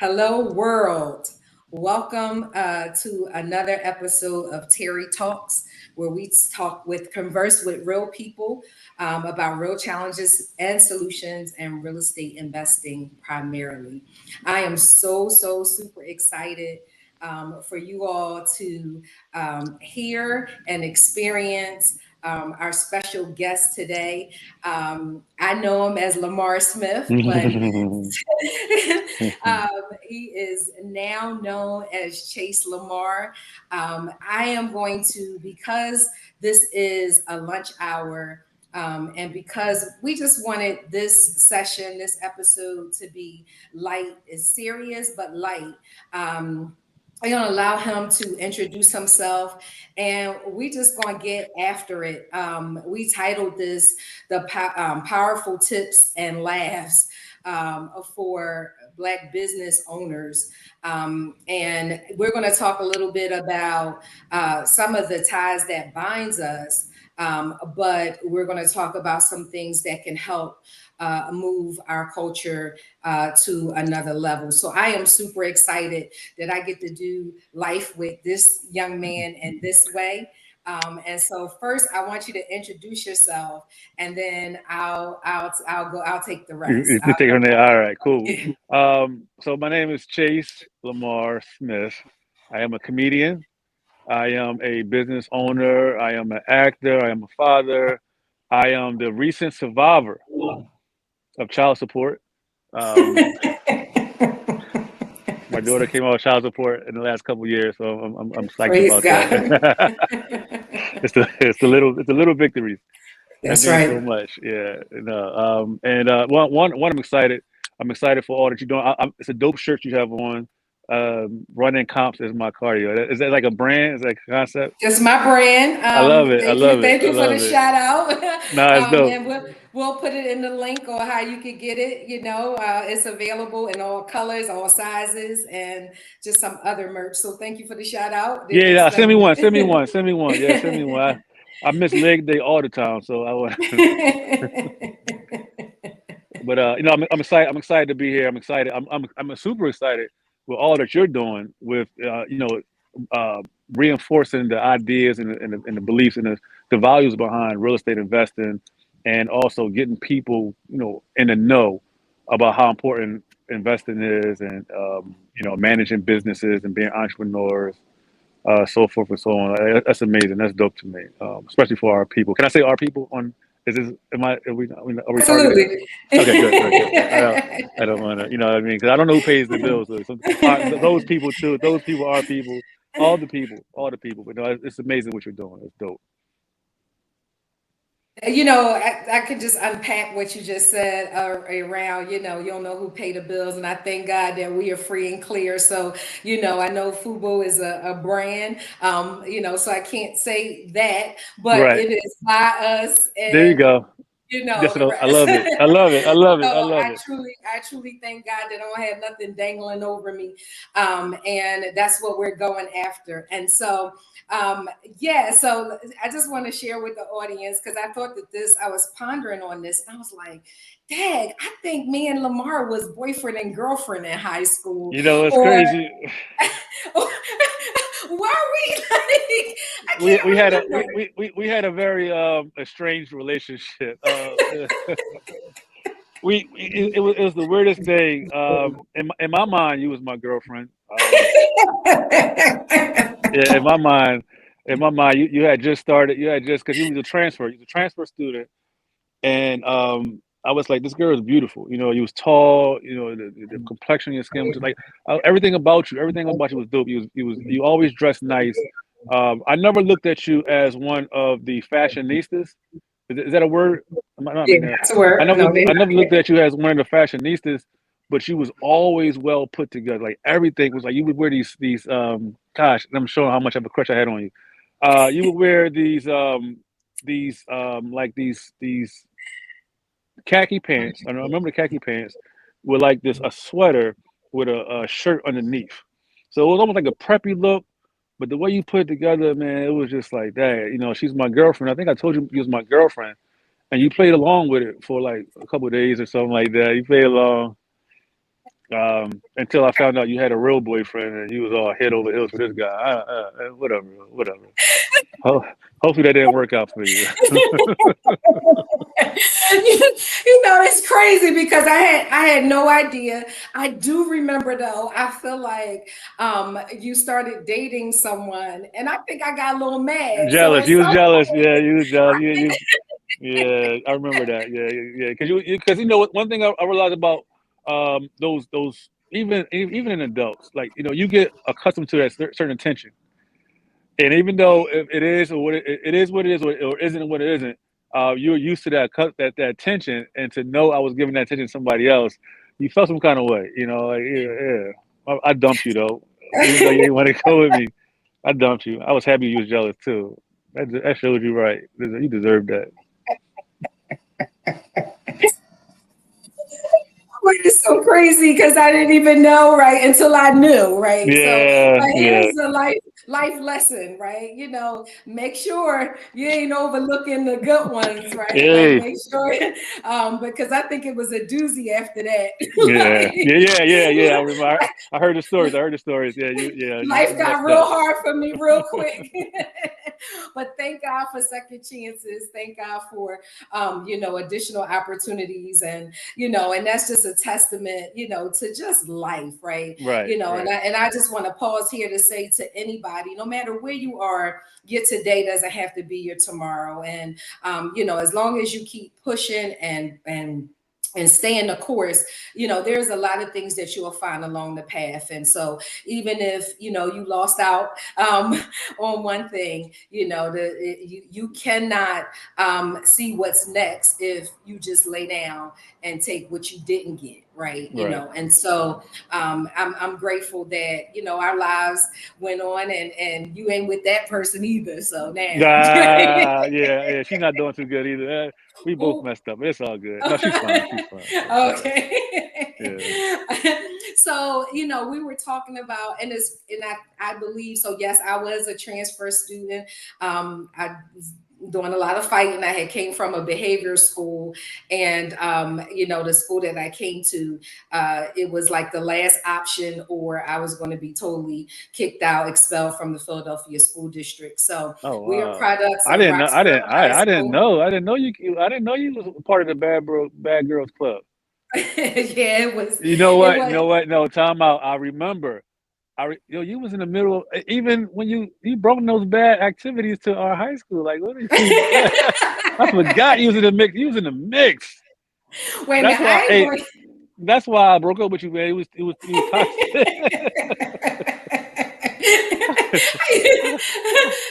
Hello, world. Welcome to another episode of Terry Talks, where we converse with real people about real challenges and solutions and real estate investing primarily. I am so super excited for you all to hear and experience our special guest today. I know him as Lamar Smith, but um, he is now known as Chase Lamar. I am going to, because this is a lunch hour, and because we just wanted this session, this episode to be light, is serious but light. I'm gonna allow him to introduce himself, and we just gonna get after it. We titled this the powerful tips and laughs for Black business owners. And we're going to talk a little bit about some of the ties that binds us, but we're going to talk about some things that can help move our culture to another level. So I am super excited that I get to do life with this young man in this way. And so first, I want you to introduce yourself, and then I'll take the rest. You take from there. All right, cool. So my name is Chase Lamar Smith. I am a comedian. I am a business owner. I am an actor. I am a father. I am the recent survivor of child support. Um, my daughter came out of child support in the last couple of years, so I'm psyched Praise about God. that. It's the little victories that That's means so right. much. Yeah. One, I'm excited. I'm excited for all that you're doing. It's a dope shirt you have on. Running comps is my cardio. Is that like a brand? Is that a concept? That's my brand. I love it. I love it. Thank I you for the love it. shout out. Nah, it's dope. And we'll put it in the link or how you could get it. It's available in all colors, all sizes, and just some other merch. So thank you for the shout out. Yeah, It's yeah. Send me one. Send me lovely. one. Send me one. Yeah, send me one. I miss leg day all the time, so I want. But I'm excited. I'm excited to be here. I'm excited. I'm super excited with all that you're doing with uh, reinforcing the ideas and the beliefs and the values behind real estate investing, and also getting people in the know about how important investing is, and managing businesses and being entrepreneurs, so forth and so on. That's amazing. That's dope to me, especially for our people. Can I say our people on? Is this? Am I? Are we targeted? Absolutely. Okay, good, good, good. I don't want to. You know what I mean? Because I don't know who pays the bills. So those people too. Those people are people. All the people. All the people. But no, it's amazing what you're doing. It's dope. I could just unpack what you just said around, you don't know who pay the bills. And I thank God that we are free and clear. So, I know Fubo is a brand, so I can't say that, but Right. it is by us There you and go. That's the what I rest. love it. I love it. I love it. I So love it. I truly thank God that I don't have nothing dangling over me. And that's what we're going after. And so, yeah, so I just want to share with the audience because I thought that I was pondering on this and I was like, Dad, I think me and Lamar was boyfriend and girlfriend in high school. You know, it's Or, crazy. or were we like, I We can't had a remember. we had a very estranged relationship. It was the weirdest thing. In my mind, you was my girlfriend. Yeah, in my mind, you had just started. You had just because you was a transfer student, and I was like, this girl is beautiful. You was tall. The complexion of your skin was just like everything about you was dope. You always dressed nice. I never looked at you as one of the fashionistas. Is that a word? I Yeah, mean, that's a word. No, they're I not. never looked at you as one of the fashionistas, but you was always well put together. Like everything was like you would wear these. Gosh, I'm showing how much of a crush I had on you. You would wear these khaki pants. I remember the khaki pants with like this a sweater with a shirt underneath. So it was almost like a preppy look, but the way you put it together, man, it was just like that. She's my girlfriend. I think I told you you was my girlfriend, and you played along with it for like a couple of days or something like that. You played along, until I found out you had a real boyfriend and you was all head over heels for this guy. Whatever, whatever. Ho- Hopefully that didn't work out for you. It's crazy because I had no idea. I do remember though. I feel like you started dating someone, and I think I got a little mad. So Jealous. at You was some jealous. point, Yeah, you was jealous. Yeah, I remember that. Yeah. Because one thing I realized about those even in adults, like you get accustomed to that certain attention, and even though it is or it is what it is or isn't what it isn't, you're used to that attention, and to know I was giving that attention to somebody else, you felt some kind of way. Like yeah. I dumped you though, even though you didn't want to go with me. I dumped you. I was happy you was jealous too. That showed you right. You deserved that. it's so crazy because I didn't even know, right, until I knew, right? So Yeah, yeah, here's a life lesson, right? Make sure you ain't overlooking the good ones, right? Like hey, make sure, because I think it was a doozy after that. yeah. I Like, remember. I heard the stories. Yeah, life you got messed real up. hard for me real quick. But thank God for second chances. Thank God for additional opportunities, and that's just a testament, to just life, right? Right, And I just want to pause here to say to anybody, no matter where you are, your today doesn't have to be your tomorrow. And as long as you keep pushing and stay in the course, there's a lot of things that you'll find along the path. And so even if you lost out on one thing, you cannot see what's next if you just lay down and take what you didn't get, right? right. And so I'm grateful that our lives went on, and you ain't with that person either. So now, Yeah. She's not doing too good either. We both oh, messed up. It's all good. No, she's fine. She's fine. Yeah, yeah. okay. So we were talking about, and I believe so. Yes, I was a transfer student. I was doing a lot of fighting. I had came from a behavior school, and the school that I came to, it was like the last option, or I was going to be totally kicked out, expelled from the Philadelphia school district. So Oh we are wow. products I of didn't know. Roxborough High I didn't School. know. I didn't know you. I didn't know you was a part of the bad girls club. Yeah, it was. You know It what? You was. know what? No, time out. I remember. You was in the middle of, even when you brought those bad activities to our high school. Like, what are you? I forgot you was in the mix. You was in the mix. Wait a That's minute, why. I ain't Hey, going. that's why I broke up with you, man. It was toxic.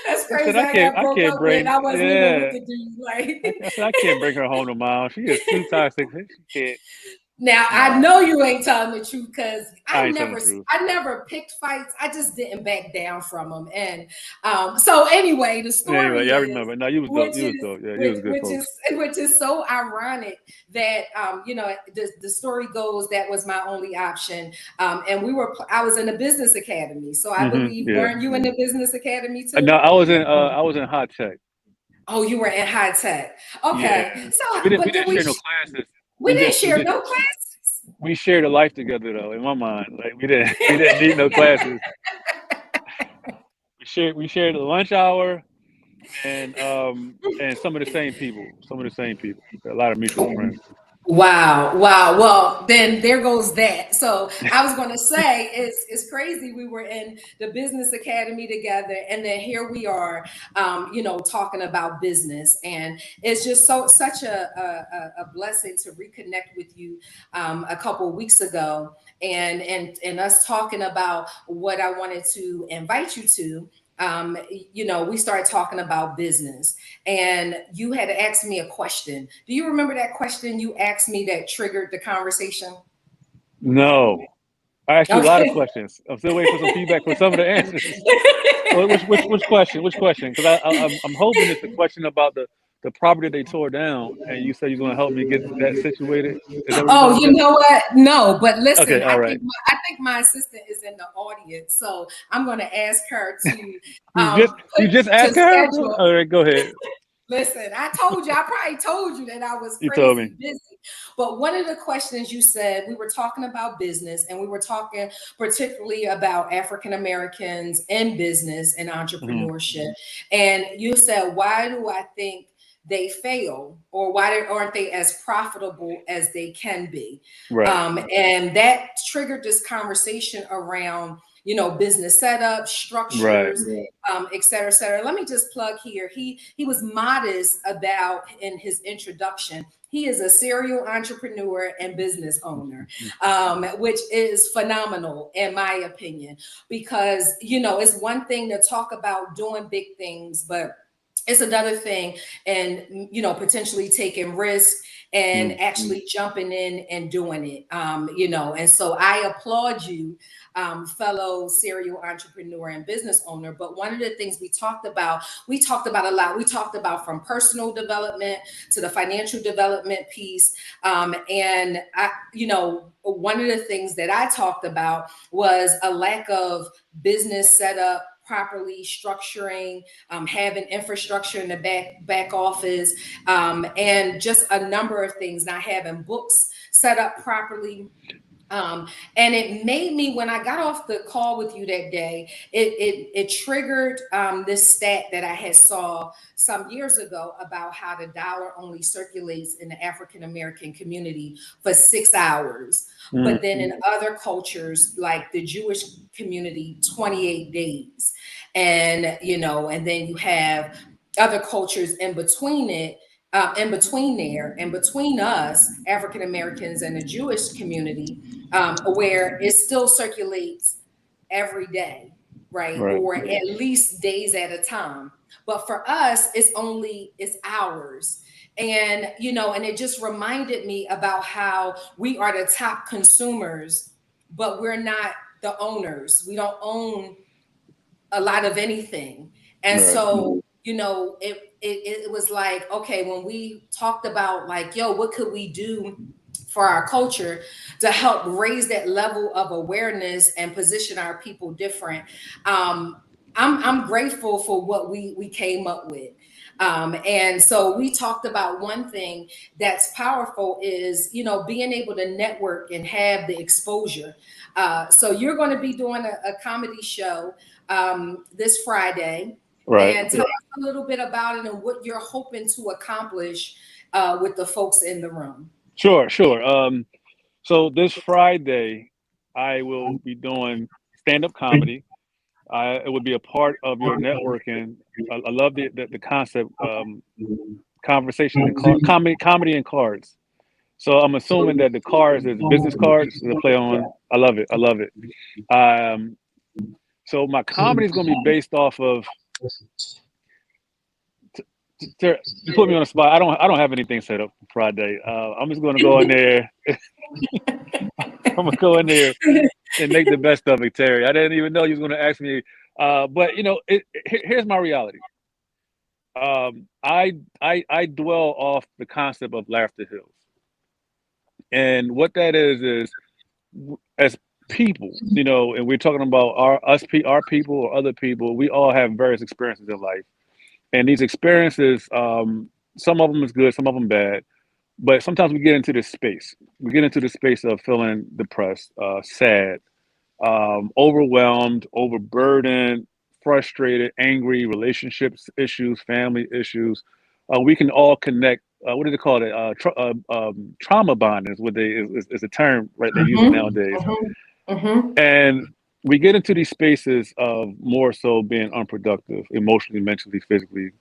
That's I said crazy. I got I broke can't up with. bring. I wasn't even with Yeah. the dude. Like, I said I can't bring her home to mom. She is too toxic. She can't. now I Nah, know you ain't telling the truth because I ain't telling the truth. I never picked fights. I just didn't back down from them. And so anyway, the Anyway, story yeah, I is, remember. No, you was dope. which You was is dope. Yeah, you was good folks. which is so ironic that the story goes that was my only option. And I was in a business academy. So I believe, Yeah. weren't you in the business academy No, too? I was in high tech. Oh, you were in high tech. Yeah. Okay. So So, we but then didn't share no classes. we didn't share no We shared a life together though, in my mind. Like we classes. didn't need no classes. We shared the lunch hour and some of the same people. Some of the same people. A lot of mutual friends. Wow, wow. Well, then there goes that. So I was going to say it's crazy. We were in the business academy together, and then here we are, talking about business, and it's just such a blessing to reconnect with you a couple of weeks ago, and us talking about what I wanted to invite you to. We started talking about business, and you had asked me a question. Do you remember that question you asked me that triggered the conversation? No. I asked you a lot of Okay. questions. I'm still waiting for some feedback for some of the answers. Which question? Which question? Because I'm hoping it's the question about the property they tore down, and you said you're going to help me get that situated. Is that what you're Oh, talking you about? know what? No, but listen, Okay, all right. I think my assistant is in the audience, so I'm going to ask her to You just put you just to asked her. schedule. All right, go ahead. Listen, I told you, I probably told you that I was You told me. crazy busy. But one of the questions you said, we were talking about business and we were talking particularly about African Americans in business and entrepreneurship. And you said, why do I think they fail, or why aren't they as profitable as they can be? Right. And that triggered this conversation around, business setup, structures, et cetera, et cetera. Let me just plug here. He was modest about in his introduction. He is a serial entrepreneur and business owner, which is phenomenal in my opinion, because, it's one thing to talk about doing big things, but it's another thing, and potentially taking risks and actually jumping in and doing it. And so I applaud you, fellow serial entrepreneur and business owner. But one of the things we talked about a lot. We talked about from personal development to the financial development piece. And one of the things that I talked about was a lack of business setup, properly structuring, having infrastructure in the back office, and just a number of things, not having books set up properly. And it made me, when I got off the call with you that day, it triggered this stat that I had saw some years ago about how the dollar only circulates in the African American community for 6 hours. But then in other cultures, like the Jewish community, 28 days. And, and then you have other cultures in between it, in between us, African Americans, and the Jewish community, where it still circulates every day, right? Or at least days at a time. But for us, it's hours. And, and it just reminded me about how we are the top consumers, but we're not the owners. We don't own a lot of anything. And so, it was like, okay, when we talked about like, what could we do for our culture to help raise that level of awareness and position our people different? I'm grateful for what we came up with. And so we talked about one thing that's powerful is, being able to network and have the exposure. So you're going to be doing a comedy show this Friday. Right. And tell us a little bit about it and what you're hoping to accomplish with the folks in the room. Sure. So this Friday, I will be doing stand-up comedy. It would be a part of your networking. I love the concept, conversation and comedy and cards. So I'm assuming that the cards is business cards to play on. I love it. So my comedy is going to be based off of. You put me on the spot. I don't have anything set up for Friday. I'm just going to go in there. I'm gonna go in there and make the best of it, Terry. I didn't even know you was going to ask me. But here's my reality. I dwell off the concept of Laughter Hills, and what that is as people, and we're talking about our people or other people. We all have various experiences in life, and these experiences, some of them is good, some of them bad. But sometimes we get into this space. We get into the space of feeling depressed, sad, overwhelmed, overburdened, frustrated, angry, relationships issues, family issues. We can all connect. What do they call it? Trauma bonding is a term, right? They use it nowadays. And we get into these spaces of more so being unproductive, emotionally, mentally, physically,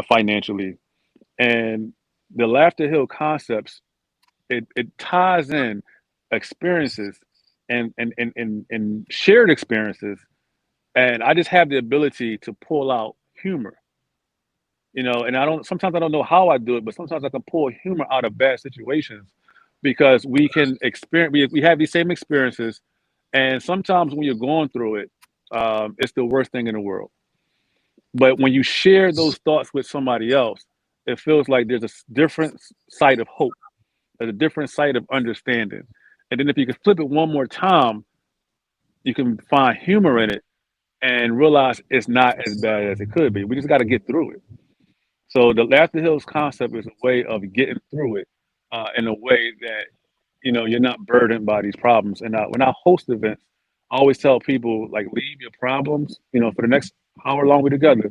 financially, and the Laughter Hill concepts. It ties in experiences and shared experiences, and I just have the ability to pull out humor, and sometimes I don't know how I do it, but sometimes I can pull humor out of bad situations because we can experience, we have these same experiences, and sometimes when you're going through it, it's the worst thing in the world. But when you share those thoughts with somebody else, it feels like there's a different side of hope, there's a different side of understanding. And then if you can flip it one more time, you can find humor in it and realize it's not as bad as it could be. We just got to get through it. So the Laughter Hills concept is a way of getting through it in a way that you're not burdened by these problems. And when I host events, I always tell people like leave your problems, for the next hour long we're together.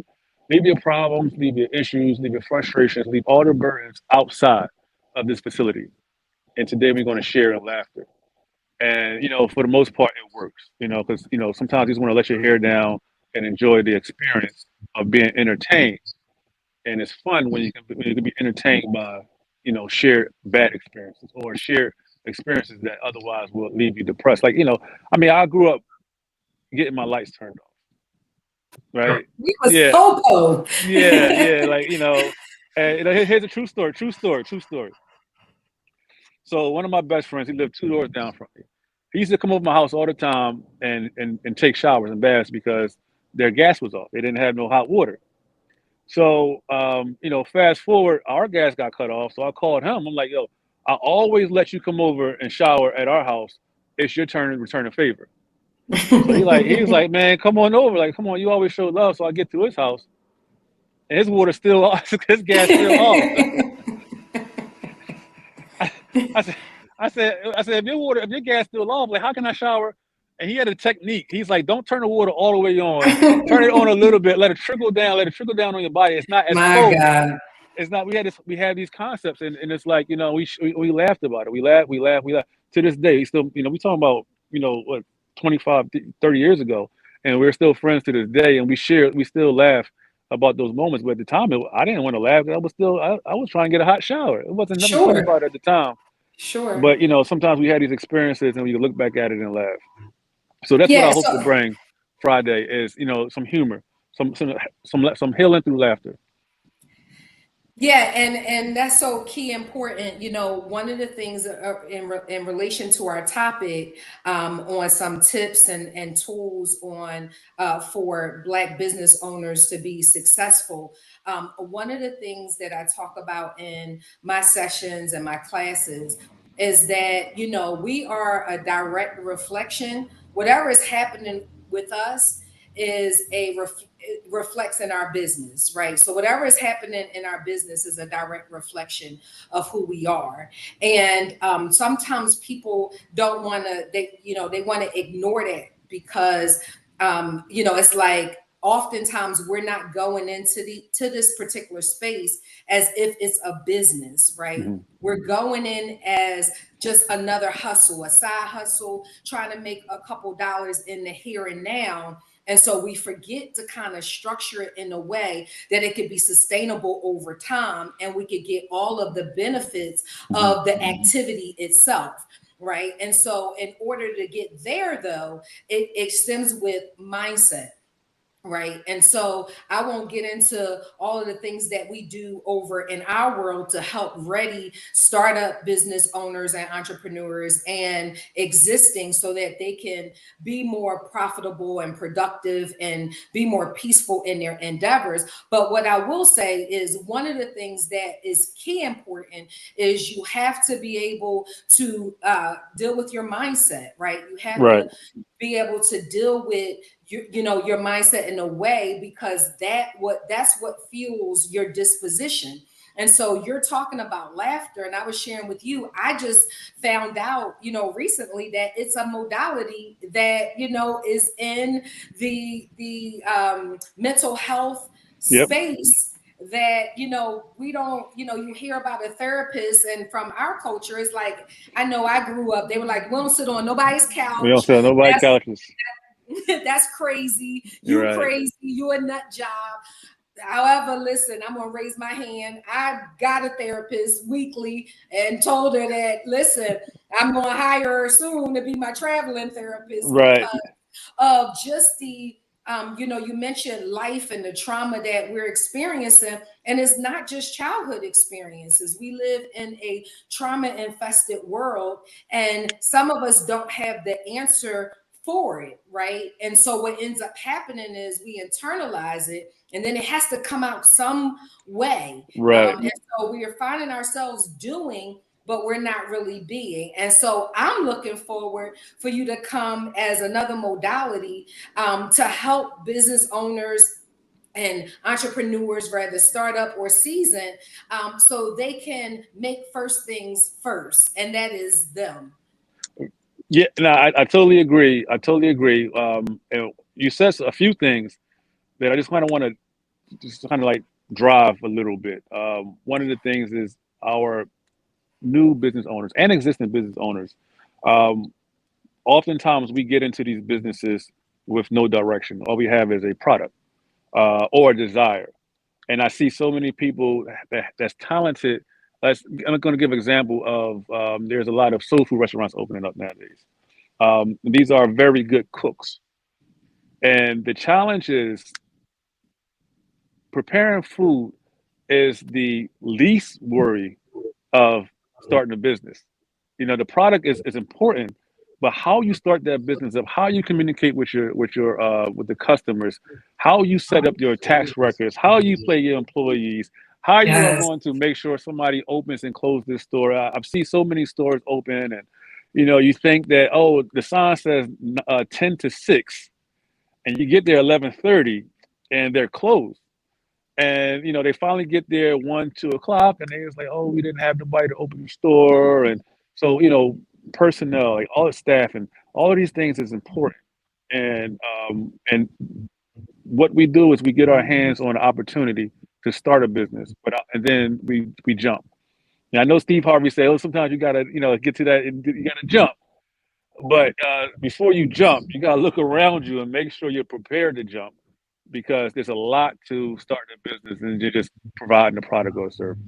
Leave your problems, leave your issues, leave your frustrations, leave all the burdens outside of this facility. And today we're going to share in laughter. And for the most part, it works. Because sometimes you just want to let your hair down and enjoy the experience of being entertained. And it's fun when you can be entertained by shared bad experiences or shared experiences that otherwise will leave you depressed. Like I mean, I grew up getting my lights turned off, right? We was Yeah, popo. yeah. Like and here's a true story. True story. True story. So one of my best friends, he lived 2 doors down from me. He used to come over my house all the time and take showers and baths because their gas was off. They didn't have no hot water. So, fast forward, our gas got cut off. So I called him. I'm like, yo, I always let you come over and shower at our house. It's your turn to return a favor. So he was like, man, come on over. Like, come on, you always show love. So I get to his house and his water's still off, his gas still off. I said, if your gas still off, like, how can I shower? And he had a technique. He's like, don't turn the water all the way on. Turn it on a little bit. Let it trickle down. Let it trickle down on your body. It's not as My cold. God. It's not. We have these concepts, and it's like we laughed about it. We laugh. To this day, still we talking about what 25, 30 years ago, and we're still friends to this day, and we still laugh about those moments. But at the time, I didn't want to laugh. I was trying to get a hot shower. It wasn't nothing funny Sure. about it at the time. Sure. But sometimes we had these experiences, and we look back at it and laugh. So that's what I Yeah. hope to So bring Friday is some humor, some healing through laughter. yeah, and that's so key important. One of the things in relation to our topic, on some tips and tools on for Black business owners to be successful. One of the things that I talk about in my sessions and my classes is that we are a direct reflection. Whatever is happening with us is it reflects in our business, right? So whatever is happening in our business is a direct reflection of who we are. And sometimes people don't want to, they want to ignore that because, it's like oftentimes we're not going into this particular space as if it's a business, right? Mhm. We're going in as just another hustle, a side hustle, trying to make a couple dollars in the here and now. And so we forget to kind of structure it in a way that it could be sustainable over time and we could get all of the benefits Mhm. of the activity itself. Right. And so, in order to get there, though, it stems with mindset. Right. And so I won't get into all of the things that we do over in our world to help ready startup business owners and entrepreneurs and existing so that they can be more profitable and productive and be more peaceful in their endeavors. But what I will say is one of the things that is key important is you have to be able to deal with your mindset, right? You have Right. to be able to deal with your mindset in a way because that's what fuels your disposition. And so you're talking about laughter, and I was sharing with you, I just found out recently that it's a modality that is in the mental health Yep. space that we don't you hear about a therapist, and from our culture it's like, I know I grew up, they were like, we don't sit on nobody's We don't couch. sell nobody That's couches. that's crazy. You're You right. crazy. You a nut job. However, listen, I'm gonna raise my hand. I got a therapist weekly and told her that, listen, I'm gonna hire her soon to be my traveling therapist Right. because of just the you mentioned life and the trauma that we're experiencing, and it's not just childhood experiences. We live in a trauma infested world, and some of us don't have the answer for it, right? And so what ends up happening is we internalize it, and then it has to come out some way. Right. And so we are finding ourselves doing, but we're not really being. And so I'm looking forward for you to come as another modality to help business owners and entrepreneurs, whether startup or seasoned, so they can make first things first, and that is them. Yeah, no, I totally agree. I totally agree. And you said a few things that I just kind of want to just kind of like drive a little bit. One of the things is our new business owners and existing business owners. Um, Oftentimes we get into these businesses with no direction. All we have is a product or a desire. And I see so many people that's talented. I'm going to give an example of there's a lot of soul food restaurants opening up nowadays. These are very good cooks, and the challenge is preparing food is the least worry of starting a business. You know, the product is important, but how you start that business up, how you communicate with the customers, how you set up your tax records, how you play your employees, how you are Yes. going to make sure somebody opens and closes this store. I've seen so many stores open, and you know, you think that, oh, the sign says 10 to 6, and you get there 11:30, and they're closed. And you know, they finally get there 1, 2 o'clock, and they was like, "Oh, we didn't have nobody to open the store." And so, you know, personnel, like all the staff, and all of these things is important. And what we do is we get our hands on an opportunity to start a business, and then we jump. Now, I know Steve Harvey said, "Oh, sometimes you gotta, you know, get to that, and you gotta jump." But before you jump, you gotta look around you and make sure you're prepared to jump, because there's a lot to starting a business and you're just providing a product or a service.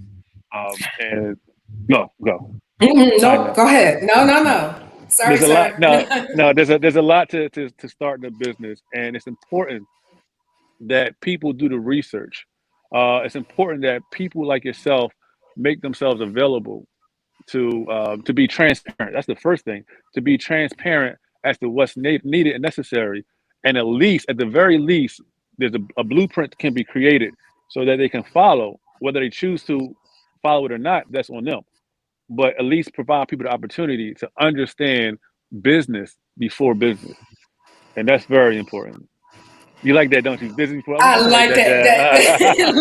And go. Sign Nope, up. go ahead. No, no, no. Sorry, There's a lot. sir. No, no. There's a lot to starting a business, and it's important that people do the research. It's important that people like yourself make themselves available to be transparent. That's the first thing. To be transparent as to what's needed and necessary, and at the very least, there's a blueprint can be created so that they can follow. Whether they choose to follow it or not, that's on them. But at least provide people the opportunity to understand business before business, and that's very important. You like that, don't you? Business before. I'm I gonna write like that that. down.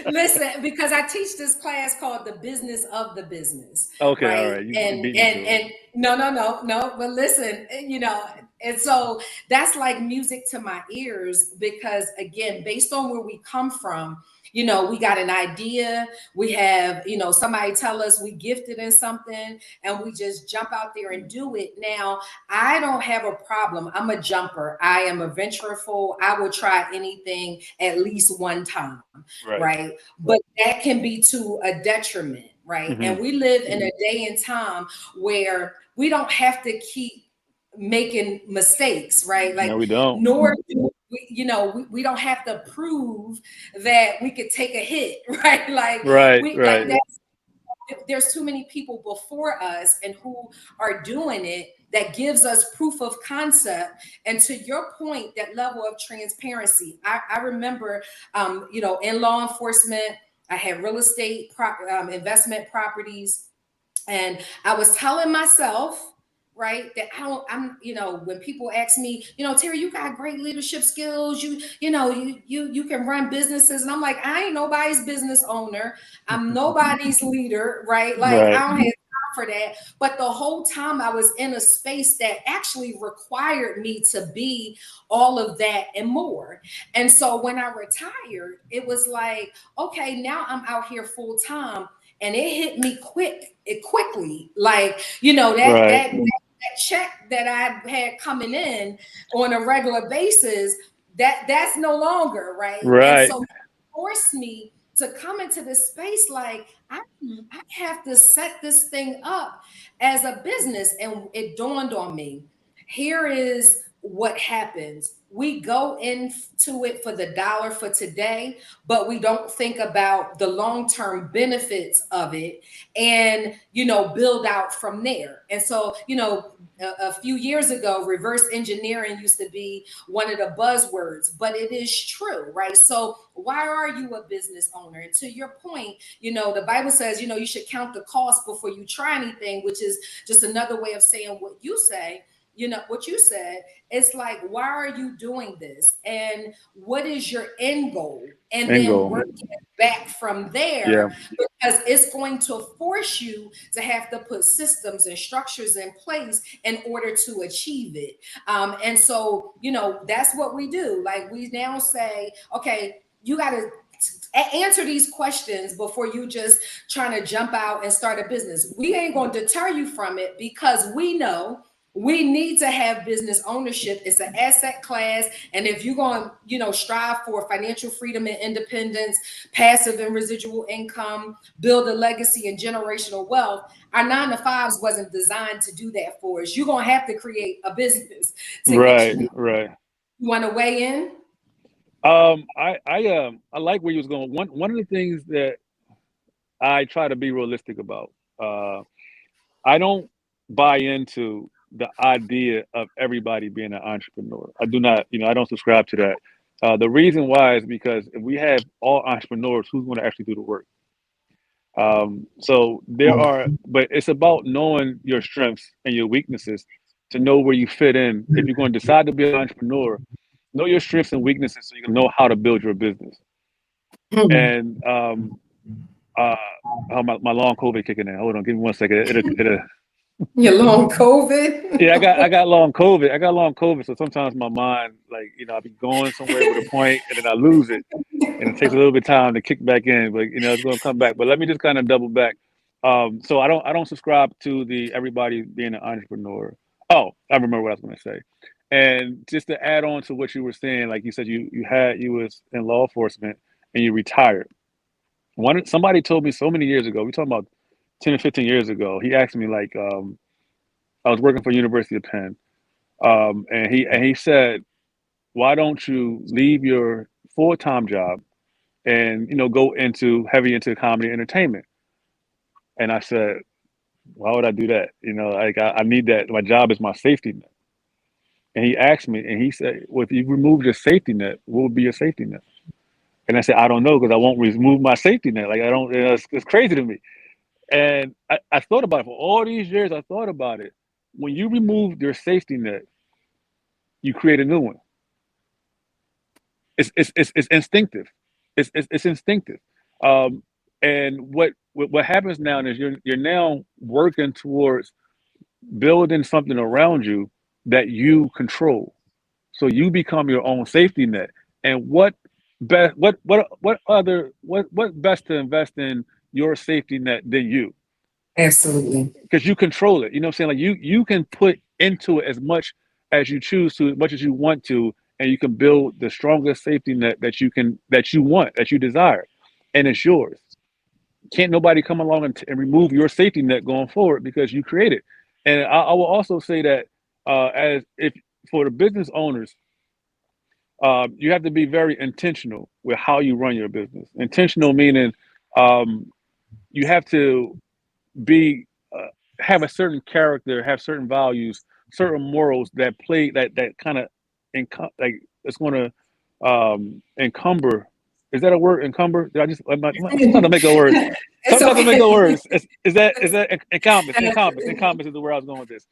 Listen, because I teach this class called the business of the business, Okay, all right? right. You And beat me and to it. and no, no, no, no. But listen, and so that's like music to my ears because again, based on where we come from, we got an idea, we have, somebody tell us we gifted in something, and we just jump out there and do it. Now, I don't have a problem. I'm a jumper. I am a ventureful. I will try anything at least one time, Right. right? But that can be to a detriment, right? Hmm. And we live in a day and time where we don't have to keep making mistakes, right? No, Like, we don't. nor do we don't have to prove that we could take a hit, right? Like Right, we like right. that there's too many people before us and who are doing it that gives us proof of concept. And to your point, that level of transparency, I remember in law enforcement, I had real estate investment properties, and I was telling myself, right, that when people ask me, Terry, you got great leadership skills. You can run businesses. And I'm like, I ain't nobody's business owner. I'm nobody's leader, right? Like, Right. I don't have time for that. But the whole time I was in a space that actually required me to be all of that and more. And so when I retired, it was like, okay, now I'm out here full time, and it hit me quickly, like Right. that check that I had coming in on a regular basis, that's no longer right. And Right. so it forced me to come into this space like I have to set this thing up as a business. And it dawned on me, here is what happens. We go into it for the dollar for today, but we don't think about the long-term benefits of it and build out from there. And so a few years ago, reverse engineering used to be one of the buzzwords, but it is true, right? So why are you a business owner? And to your point, the Bible says you should count the cost before you try anything, which is just another way of saying what you say. you know what you said, it's like, why are you doing this, and what is your end goal, and End then goal. work it back from Yeah. there, because it's going to force you to have to put systems and structures in place in order to achieve it. And so, you know, that's what we do. Like, we now say, okay, you got to answer these questions before you just trying to jump out and start a business. We ain't going to deter you from it, because we know we need to have business ownership. It's an asset class. And if you're going to, you know, strive for financial freedom and independence, passive and residual income, build a legacy and generational wealth, our 9 to 5s wasn't designed to do that for us. You're going to have to create a business to get Right. you there. Right. You want to weigh in? I like where you was going. One of the things that I try to be realistic about. I don't buy into the idea of everybody being an entrepreneur. I do not, I don't subscribe to that. The reason why is because if we have all entrepreneurs, who's going to actually do the work? So there are, but it's about knowing your strengths and your weaknesses to know where you fit in. If you're going to decide to be an entrepreneur, know your strengths and weaknesses so you can know how to build your business. And uh, oh, my long COVID kicking in. Hold on, give me 1 second. Your long COVID. Yeah, I got long COVID. I got long COVID, so sometimes my mind, like, I be going somewhere with a point, and then I lose it, and it takes a little bit of time to kick back in, but it's going to come back. But let me just kind of double back. So I don't subscribe to the everybody being an entrepreneur. Oh, I remember what I was going to say. And just to add on to what you were saying, like you said, you was in law enforcement and you retired. Somebody told me so many years ago. We talking about 10 or 15 years ago. He asked me, like, I was working for University of Penn, and he said, "Why don't you leave your full time job and go heavy into comedy entertainment?" And I said, "Why would I do that? Like, I need that. My job is my safety net." And he asked me, and he said, "Well, if you removed your safety net, what would be your safety net?" And I said, "I don't know, because I won't remove my safety net. Like, I don't. It's crazy to me." And I thought about it for all these years. I thought about it. When you remove your safety net, you create a new one. It's instinctive. It's instinctive. Um, and what happens now is you're now working towards building something around you that you control. So you become your own safety net. And what best to invest in your safety net than you? Absolutely. Because you control it. You know what I'm saying? Like, you can put into it as much as you choose to, as much as you want to, and you can build the strongest safety net that you want, that you desire, and it's yours. Can't nobody come along and remove your safety net going forward, because you create it. And I will also say that, as if for the business owners, you have to be very intentional with how you run your business. Intentional meaning, um, you have to be have a certain character, have certain values, certain morals that play that kind of like it's going to encumber. Is that a word? Encumber? Did I just? Sometimes I make a word. It's Sometimes I make okay. a word. Is that encompass? Encompass is the word I was going with this.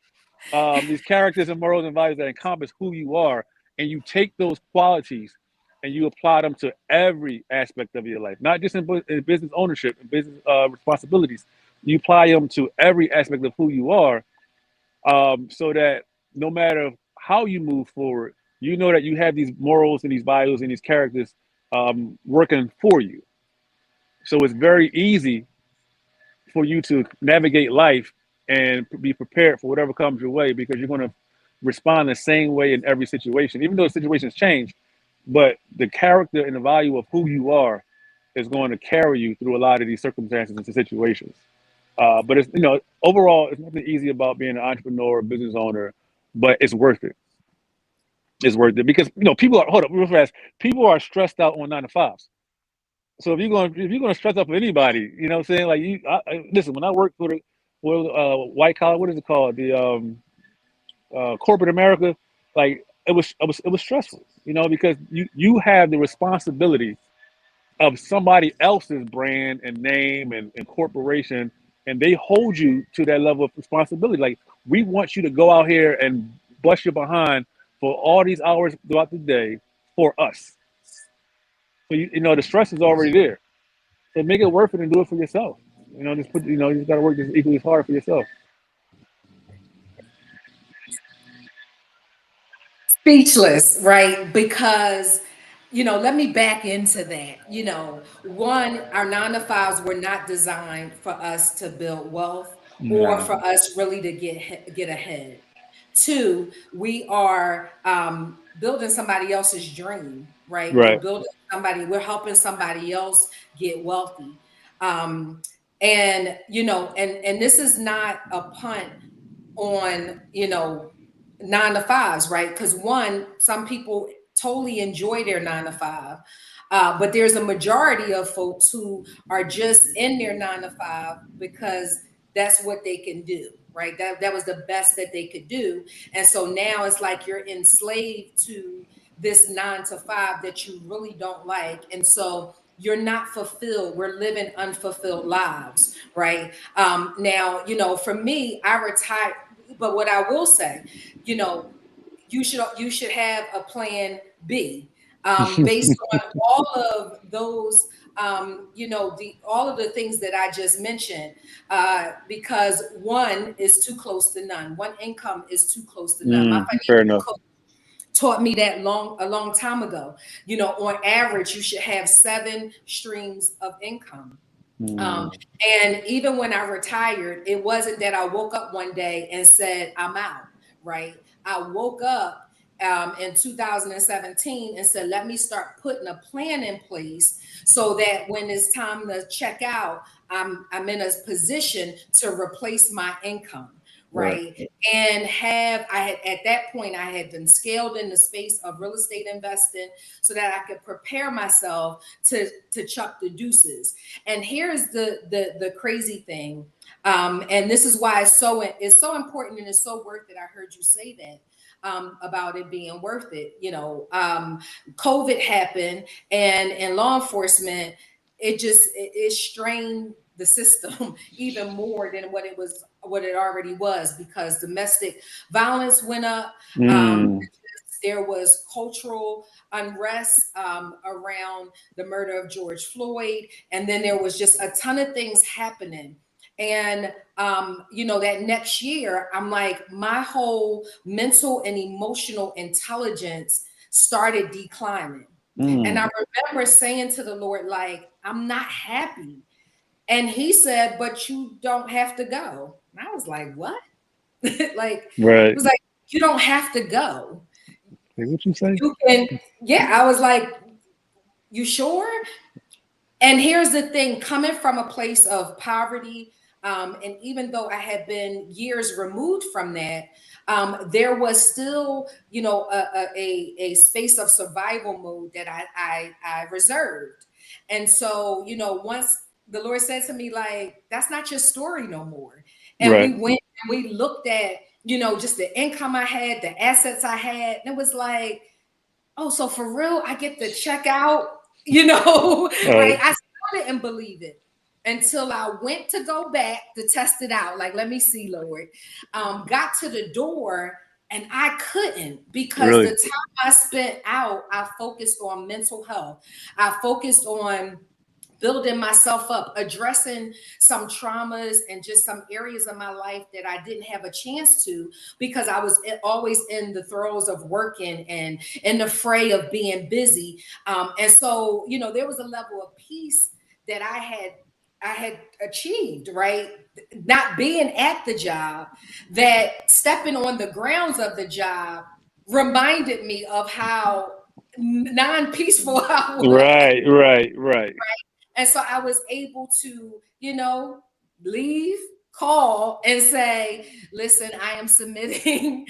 These characters and morals and values that encompass who you are, and you take those qualities and you apply them to every aspect of your life, not just in business ownership and business responsibilities. You apply them to every aspect of who you are, so that no matter how you move forward, you know that you have these morals and these values and these characters working for you. So it's very easy for you to navigate life and be prepared for whatever comes your way, because you're going to respond the same way in every situation, even though situations change. But the character and the value of who you are is going to carry you through a lot of these circumstances and situations. But it's, overall, it's nothing easy about being an entrepreneur, business owner, but it's worth it. It's worth it because people are, hold up real fast. People are stressed out on 9 to 5s. So if you're going to stress up for anybody, you know what I'm saying? Like, listen, when I worked for the white collar, what is it called? The corporate America, like, it was stressful, because you have the responsibility of somebody else's brand and name and corporation, and they hold you to that level of responsibility. Like, we want you to go out here and bust your behind for all these hours throughout the day for us. So you know the stress is already there. So make it worth it and do it for yourself. Just put you just gotta work just equally as hard for yourself. Speechless, right? Because, let me back into that. One, our 9 to 5s were not designed for us to build wealth or Nah. for us really to get ahead. Two, we are building somebody else's dream, right? Right. We're helping somebody else get wealthy. Um, and and this is not a punt on 9 to 5s, right? Because one, some people totally enjoy their 9 to 5, but there's a majority of folks who are just in their 9 to 5 because that's what they can do, right? That was the best that they could do, and so now it's like you're enslaved to this 9 to 5 that you really don't like, and so you're not fulfilled. We're living unfulfilled lives, right? Now, for me, I retired, but what I will say, you know, you should have a plan B, based on all of those, the all of the things that I just mentioned, because one is too close to none. One income is too close to none. My Fair financial enough. coach taught me that a long time ago. On average, you should have 7 streams of income. Um, Mm, and even when I retired, it wasn't that I woke up one day and said, I'm out, right? I woke up in 2017 and said, let me start putting a plan in place so that when it's time to check out, I'm in a position to replace my income. right. Right. And I had at that point, I had been scaled in the space of real estate investing so that I could prepare myself to chuck the deuces. And here's the crazy thing, and this is why it's so important and it's so worth it. I heard you say that, about it being worth it. COVID happened, and in law enforcement, it strained the system even more than what it already was, because domestic violence went up. Um, Mm, there was cultural unrest around the murder of George Floyd, and then there was just a ton of things happening. And that next year, I'm like, my whole mental and emotional intelligence started declining. And mm. I remember saying to the Lord, like, I'm not happy. And he said, but you don't have to go. And I was like, what? Like, it Right. was like, you don't have to go. Hey, what you say? You can, yeah. I was like, you sure? And here's the thing, coming from a place of poverty, and even though I had been years removed from that, there was still, a space of survival mode that I reserved. And so, once the Lord said to me, like, that's not your story no more. And we Right. went and we looked at, just the income I had, the assets I had, and it was like, oh, so for real, I get to check out, All right? right. I still didn't believe it until I went to go back to test it out. Like, let me see, Lord. Got to the door and I couldn't, because the Really. time I spent out, I focused on mental health. I focused on building myself up, addressing some traumas and just some areas of my life that I didn't have a chance to, because I was always in the throes of working and in the fray of being busy. And so, there was a level of peace that I had achieved, right? Not being at the job, that stepping on the grounds of the job reminded me of how non-peaceful I was. Right. Right. Right. And so I was able to, leave, call, and say, listen, I am submitting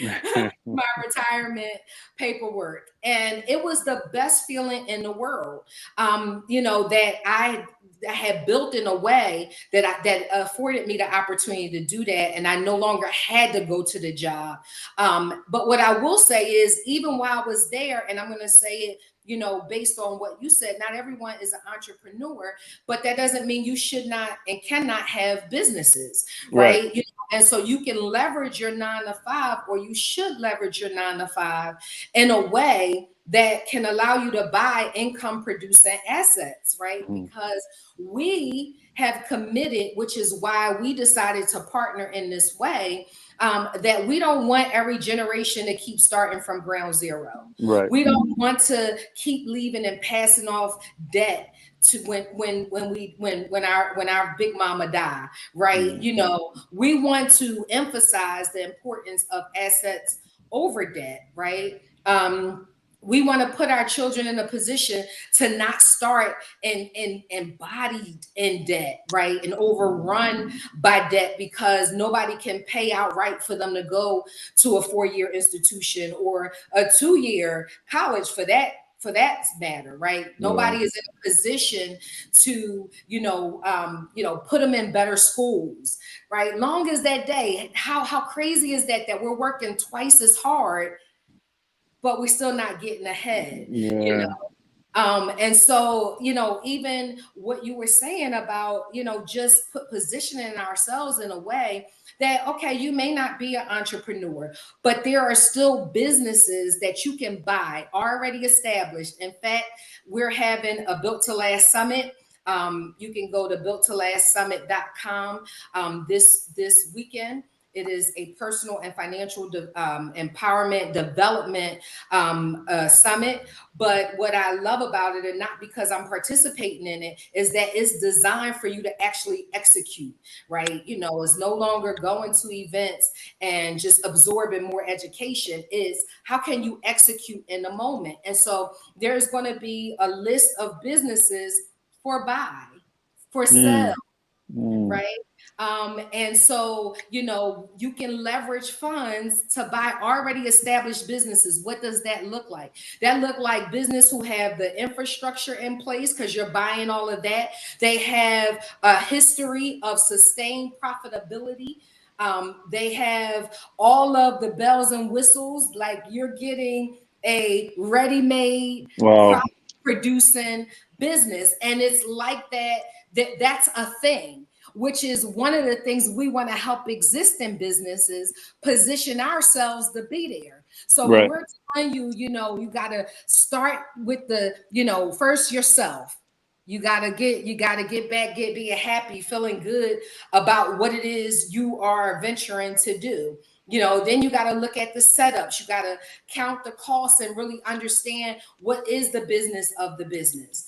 my retirement paperwork. And it was the best feeling in the world, that I had built in a way that afforded me the opportunity to do that. And I no longer had to go to the job. But what I will say is, even while I was there, and I'm going to say it, based on what you said, not everyone is an entrepreneur, but that doesn't mean you should not and cannot have businesses, Right. right? And so you can leverage your 9 to 5, or you should leverage your 9 to 5 in a way that can allow you to buy income producing assets, right? Because we have committed, which is why we decided to partner in this way, that we don't want every generation to keep starting from ground zero. Right. We don't want to keep leaving and passing off debt to when our big mama die, right? You know, we want to emphasize the importance of assets over debt, right? We want to put our children in a position to not start embodied in debt, right? And overrun by debt because nobody can pay outright for them to go to a 4-year institution or a 2-year college for that matter, right? Nobody is in a position to, put them in better schools, right? Long as that day, how crazy is that we're working twice as hard, but we're still not getting ahead, you know? And so, even what you were saying about, just positioning ourselves in a way that, okay, you may not be an entrepreneur, but there are still businesses that you can buy already established. In fact, we're having a Built to Last Summit. You can go to builttolastsummit.com this weekend. It is a personal and financial empowerment development summit. But what I love about it, and not because I'm participating in it, is that it's designed for you to actually execute, right? It's no longer going to events and just absorbing more education. Is how can you execute in the moment? And so there's going to be a list of businesses for buy, for sell, right? And so, you can leverage funds to buy already established businesses. What does that look like? That look like business who have the infrastructure in place because you're buying all of that. They have a history of sustained profitability. They have all of the bells and whistles, like you're getting a ready-made producing business. And it's like that's a thing, which is one of the things we want to help existing businesses position ourselves to be there. So when we're telling you, you got to start with the, first yourself. You gotta get back, being happy, feeling good about what it is you are venturing to do. Then you got to look at the setups. You got to count the costs and really understand what is the business of the business.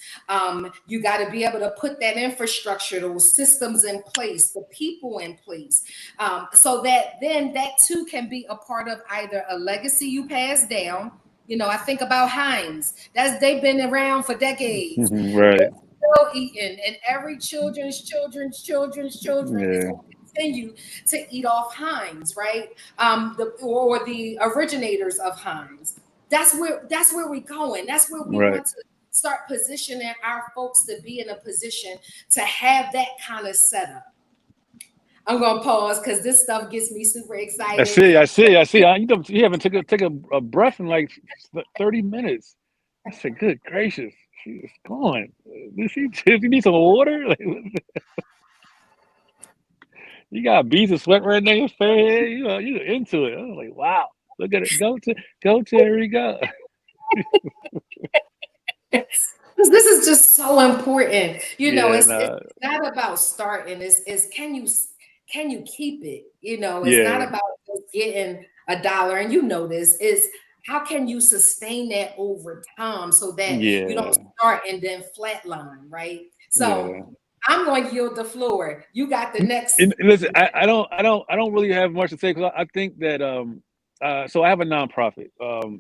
You got to be able to put that infrastructure, those systems in place, the people in place, so that then that too can be a part of either a legacy you pass down. I think about Heinz. They've been around for decades. Right. They're still eating, and every children's children is going to continue to eat off Heinz, right? Or the originators of Heinz. That's where we're going. That's where we want to start positioning our folks to be in a position to have that kind of setup. I'm gonna pause because this stuff gets me super excited. I see. You haven't took a breath in like 30 minutes. I said, "Good gracious, she's gone." You need some water? You got beads of sweat right now in your face. You're into it. I was like, wow, look at it. Go to here we go. This is just so important. It's not about starting. It's can you keep it? It's not about just getting $1. And this is how can you sustain that over time so that you don't start and then flatline, right? So I'm going to yield the floor. You got the next. Listen, I don't really have much to say because I think that so I have a nonprofit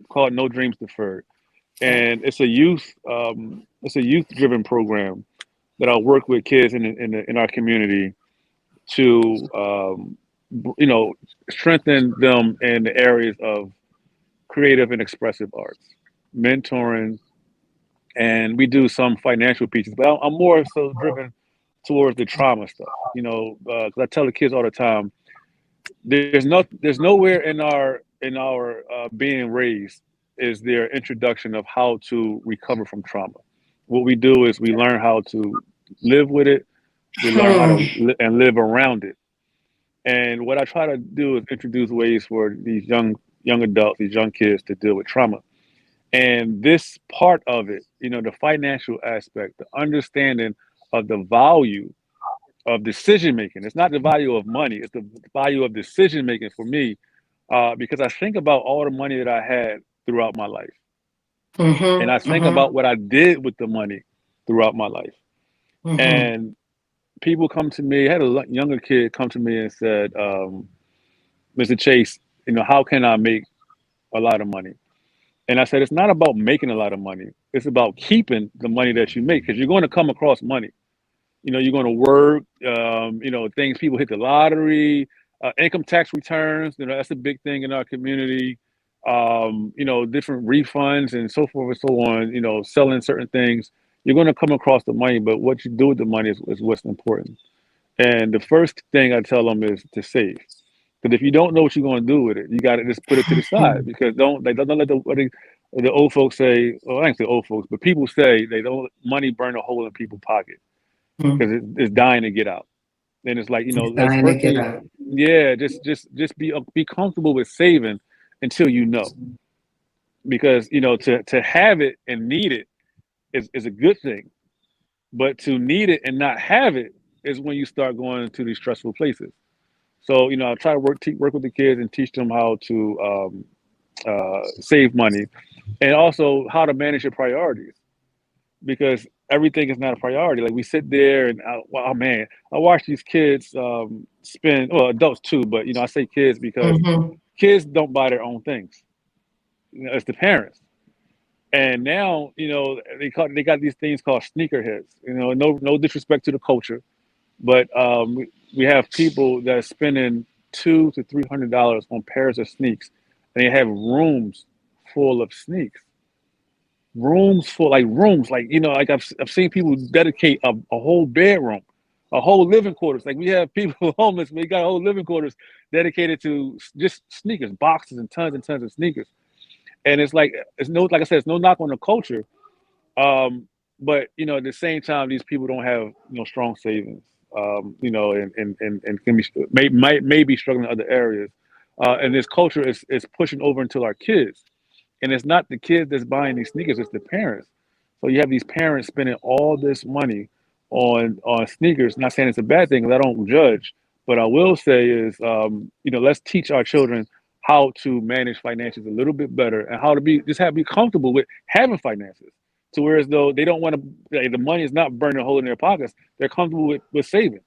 called No Dreams Deferred, and it's a youth driven program that I work with kids in our community to strengthen them in the areas of creative and expressive arts, mentoring, and we do some financial pieces. But I'm more so driven towards the trauma stuff, because I tell the kids all the time, there's nowhere in our being raised is there introduction of how to recover from trauma. What we do is we learn how to live with it, we learn how to live around it, And what I try to do is introduce ways for these young adults, these young kids to deal with trauma. And this part of it, the financial aspect, the understanding of the value of decision making. It's not the value of money, it's the value of decision making for me, because I think about all the money that I had throughout my life. And I Mm-hmm. think Mm-hmm. about what I did with the money throughout my life. Mm-hmm. And people come to me, I had a younger kid come to me and said, Mr. Chase, how can I make a lot of money? And I said, it's not about making a lot of money. It's about keeping the money that you make because you're going to come across money. You're going to work, things, people hit the lottery, income tax returns, that's a big thing in our community. Different refunds and so forth and so on, selling certain things. You're going to come across the money, but what you do with the money is what's important. And the first thing I tell them is to save. Because if you don't know what you're going to do with it, you got to just put it to the side. Because don't let the old folks say, well, I ain't say old folks, but people say they don't money burn a hole in people's pocket Mm-hmm. because it's dying to get out. And it's like It's let's dying to first get thing, out. yeah, just be comfortable with saving until you know, because to have it and need it is a good thing, but to need it and not have it is when you start going to these stressful places. So I try to work with the kids and teach them how to save money and also how to manage your priorities because everything is not a priority. Like we sit there and oh man, I watch these kids spend well adults too, but I say kids because Mm-hmm. kids don't buy their own things. It's the parents. And now they got these things called sneakerheads. No disrespect to the culture, but we have people that are spending $200 to $300 on pairs of sneaks, and they have rooms full of sneaks. Rooms full, like rooms, like like I've seen people dedicate a whole bedroom, a whole living quarters. Like we have people homeless, we got whole living quarters dedicated to just sneakers, boxes and tons of sneakers. And it's like like I said, it's no knock on the culture, but at the same time, these people don't have strong savings. And can be may be struggling in other areas. And this culture is pushing over into our kids. And it's not the kids that's buying these sneakers; it's the parents. So you have these parents spending all this money on sneakers. Not saying it's a bad thing, 'cause I don't judge, but I will say is, let's teach our children how to manage finances a little bit better and how to be comfortable with having finances. To whereas though they don't want to, like, the money is not burning a hole in their pockets, they're comfortable with saving.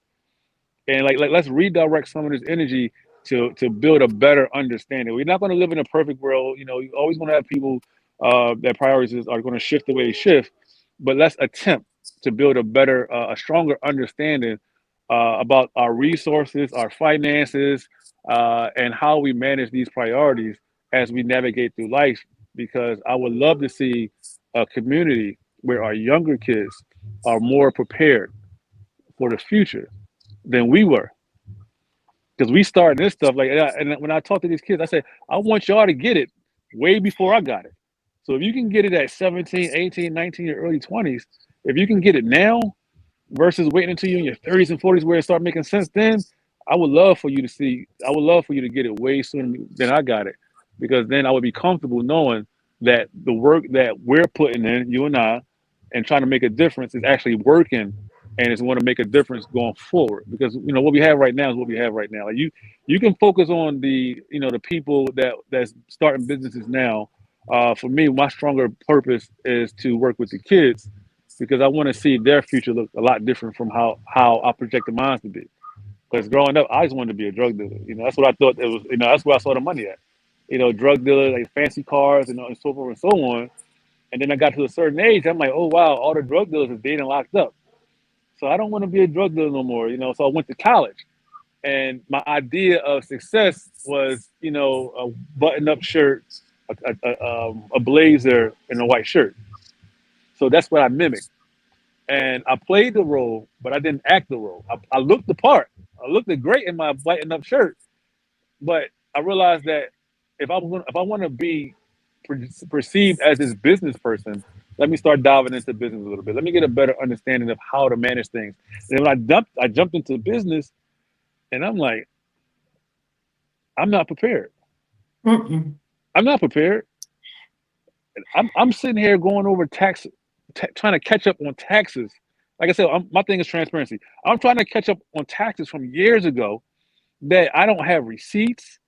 And like let's redirect some of this energy to build a better understanding. We're not going to live in a perfect world. You always going to have people that priorities are going to shift the way they shift, but let's attempt to build a better, a stronger understanding about our resources, our finances, and how we manage these priorities as we navigate through life. Because I would love to see a community where our younger kids are more prepared for the future than we were, because we started this stuff like, and when I talk to these kids, I say, I want y'all to get it way before I got it. So if you can get it at 17, 18, 19, your early 20s, if you can get it now versus waiting until you're in your 30s and 40s where it start making sense, then I would love for you to get it way sooner than I got it, because then I would be comfortable knowing that the work that we're putting in, you and I, and trying to make a difference is actually working, and it's going to make a difference going forward. Because what we have right now is what we have right now. Like you can focus on the people that's starting businesses now. For me, my stronger purpose is to work with the kids because I want to see their future look a lot different from how I projected mine to be. Because growing up, I just wanted to be a drug dealer. That's what I thought it was. That's where I saw the money at. Drug dealer, like fancy cars and so forth and so on. And then I got to a certain age, I'm like, oh wow, all the drug dealers is dead and locked up. So I don't want to be a drug dealer no more. So I went to college, and my idea of success was, a button-up shirt, a blazer, and a white shirt. So that's what I mimicked, and I played the role, but I didn't act the role. I looked the part. I looked great in my button-up shirt, but I realized that if I want to be perceived as this business person, let me start diving into business a little bit. Let me get a better understanding of how to manage things. And when I jumped into business, and I'm like, I'm not prepared. Mm-mm. I'm not prepared. I'm sitting here going over trying to catch up on taxes. Like I said, my thing is transparency. I'm trying to catch up on taxes from years ago that I don't have receipts.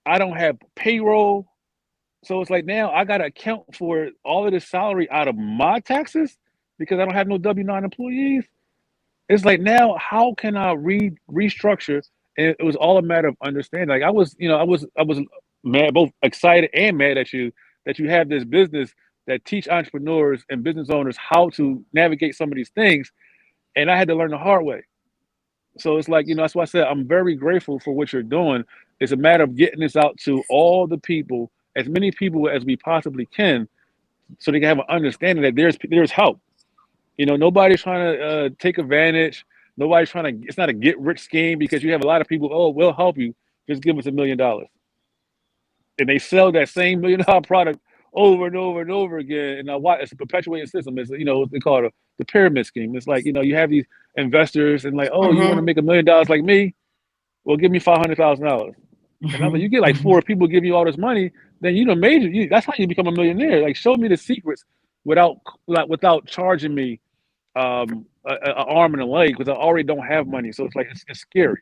I don't have payroll. So it's like now I got to account for all of this salary out of my taxes because I don't have no W-9 employees. It's like now, how can I restructure? And it was all a matter of understanding. Like I was mad, both excited and mad at you that you have this business that teach entrepreneurs and business owners how to navigate some of these things, and I had to learn the hard way. So it's like, that's why I said I'm very grateful for what you're doing. It's a matter of getting this out to all the people, as many people as we possibly can, so they can have an understanding that there's help. Nobody's trying to take advantage. Nobody's trying to. It's not a get rich scheme because you have a lot of people. Oh, we'll help you. Just give us $1 million, and they sell that same $1 million product over and over and over again. And why it's a perpetuating system. It's what they call the pyramid scheme. It's like you have these investors and like, oh, you want to Mm-hmm. make $1 million like me? Well, give me $500,000. And I was like, you get like Mm-hmm. four people give you all this money, then that's how you become a millionaire. Like, show me the secrets without without charging me an arm and a leg because I already don't have money. So it's like it's scary.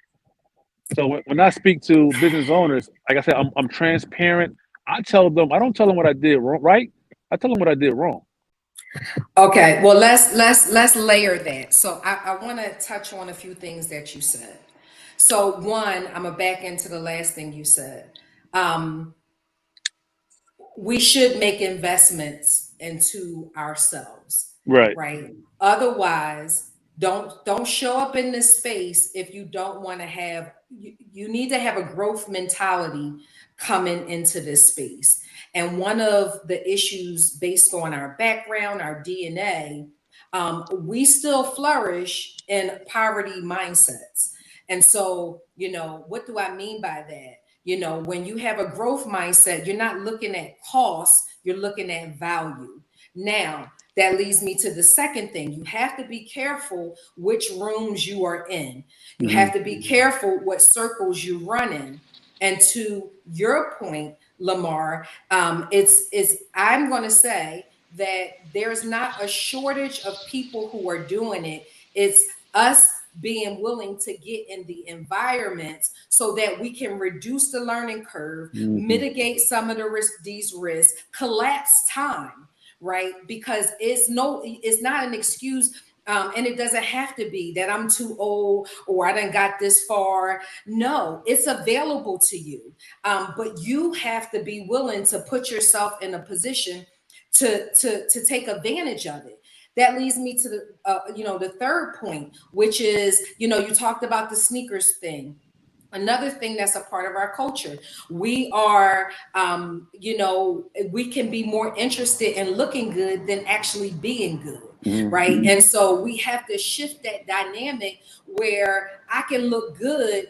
So when I speak to business owners, like I said, I'm transparent. I don't tell them what I did wrong, right? I tell them what I did wrong. Okay, well let's layer that. So I want to touch on a few things that you said. So one, I'm gonna back into the last thing you said. Um, we should make investments into ourselves, Right. right? Otherwise, don't show up in this space if you don't want to have you need to have a growth mentality coming into this space. And one of the issues based on our background, our DNA, we still flourish in poverty mindsets. And so, what do I mean by that? When you have a growth mindset, you're not looking at cost, you're looking at value. Now, that leads me to the second thing. You have to be careful which rooms you are in. You Hmm. have to be careful what circles you run in. And to your point, Lamar, it's I'm going to say that there's not a shortage of people who are doing it. It's us being willing to get in the environments so that we can reduce the learning curve, Hmm. mitigate some of these risks, collapse time, right? Because it's not an excuse. And it doesn't have to be that I'm too old or I didn't got this far. No, it's available to you. But you have to be willing to put yourself in a position to take advantage of it. That leads me to the third point, which is you talked about the sneakers thing. Another thing that's a part of our culture, we are we can be more interested in looking good than actually being good, Hmm. right? And so we have to shift that dynamic where I can look good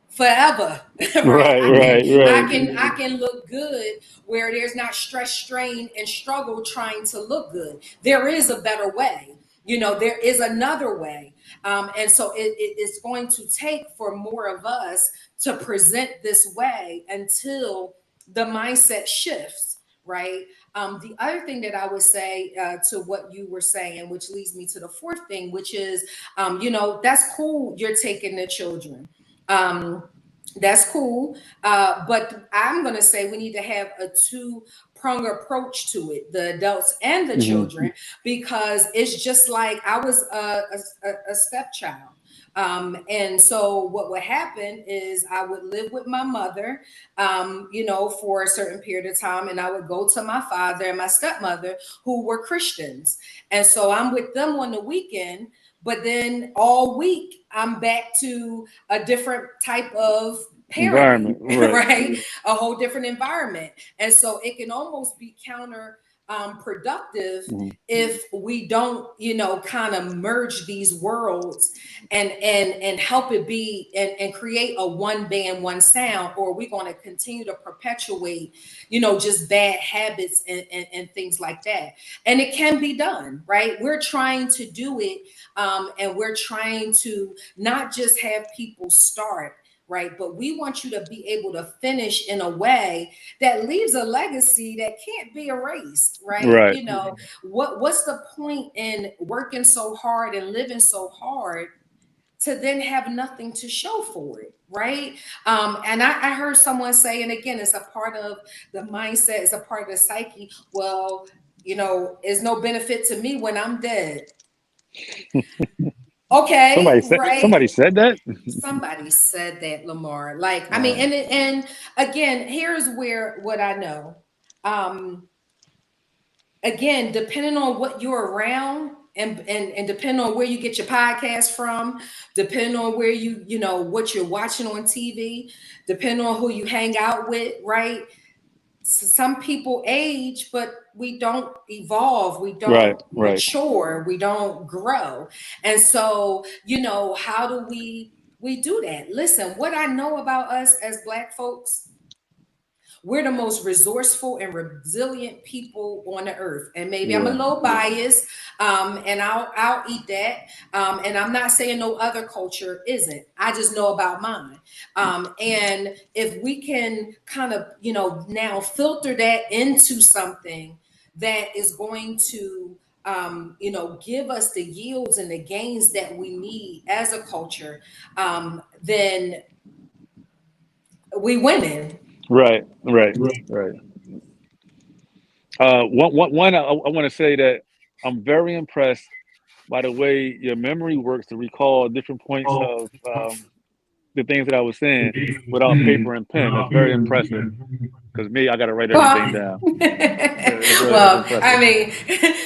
forever. Right? Right. i can Right. i Right. can i can look good where there's not stress, strain, and struggle trying to look good. There is a better way. There is another way. And so it's going to take for more of us to present this way until the mindset shifts, right? The other thing that I would say to what you were saying, which leads me to the fourth thing, which is that's cool, you're taking the children. That's cool. But I'm going to say we need to have a two-prong approach to it, the adults and the Hmm. children, because it's just like I was a stepchild. And so what would happen is I would live with my mother, for a certain period of time, and I would go to my father and my stepmother who were Christians. And so I'm with them on the weekend, but then all week I'm back to a different type of parenting, Environment. Right. right? A whole different environment. And so it can almost be counter productive Hmm. if we don't kind of merge these worlds and help it be and create a one band one sound, or we're going to continue to perpetuate just bad habits and things like that. And it can be done, right? We're trying to do it, and we're trying to not just have people start, right? But we want you to be able to finish in a way that leaves a legacy that can't be erased, right? Right. You know, what's the point in working so hard and living so hard to then have nothing to show for it, right? And I heard someone say, and again, it's a part of the mindset, it's a part of the psyche. Well, you know, it's no benefit to me when I'm dead. Okay, Somebody right. said that. Somebody said that, Lamar. Like, I mean, Wow. and again, here's where what I know. Um, again, depending on what you're around and depending on where you get your podcast from, depending on where you know what you're watching on TV, depending on who you hang out with, right? Some people age, but we don't evolve, we Right. don't Right. mature, we don't grow. And so, you know, how do we do that? Listen, what I know about us as Black folks, we're the most resourceful and resilient people on the earth. And maybe I'm a Yeah. little biased, and I'll eat that. And I'm not saying no other culture isn't. I just know about mine. And if we can kind of, you know, now filter that into something that is going to you know, give us the yields and the gains that we need as a culture, then we winning. Right. Right. Right. I want to say that I'm very impressed by the way your memory works to recall different points of the things that I was saying without paper and pen. That's very impressive. Because me, I got to write everything Well, down. That's well, I impressive. mean,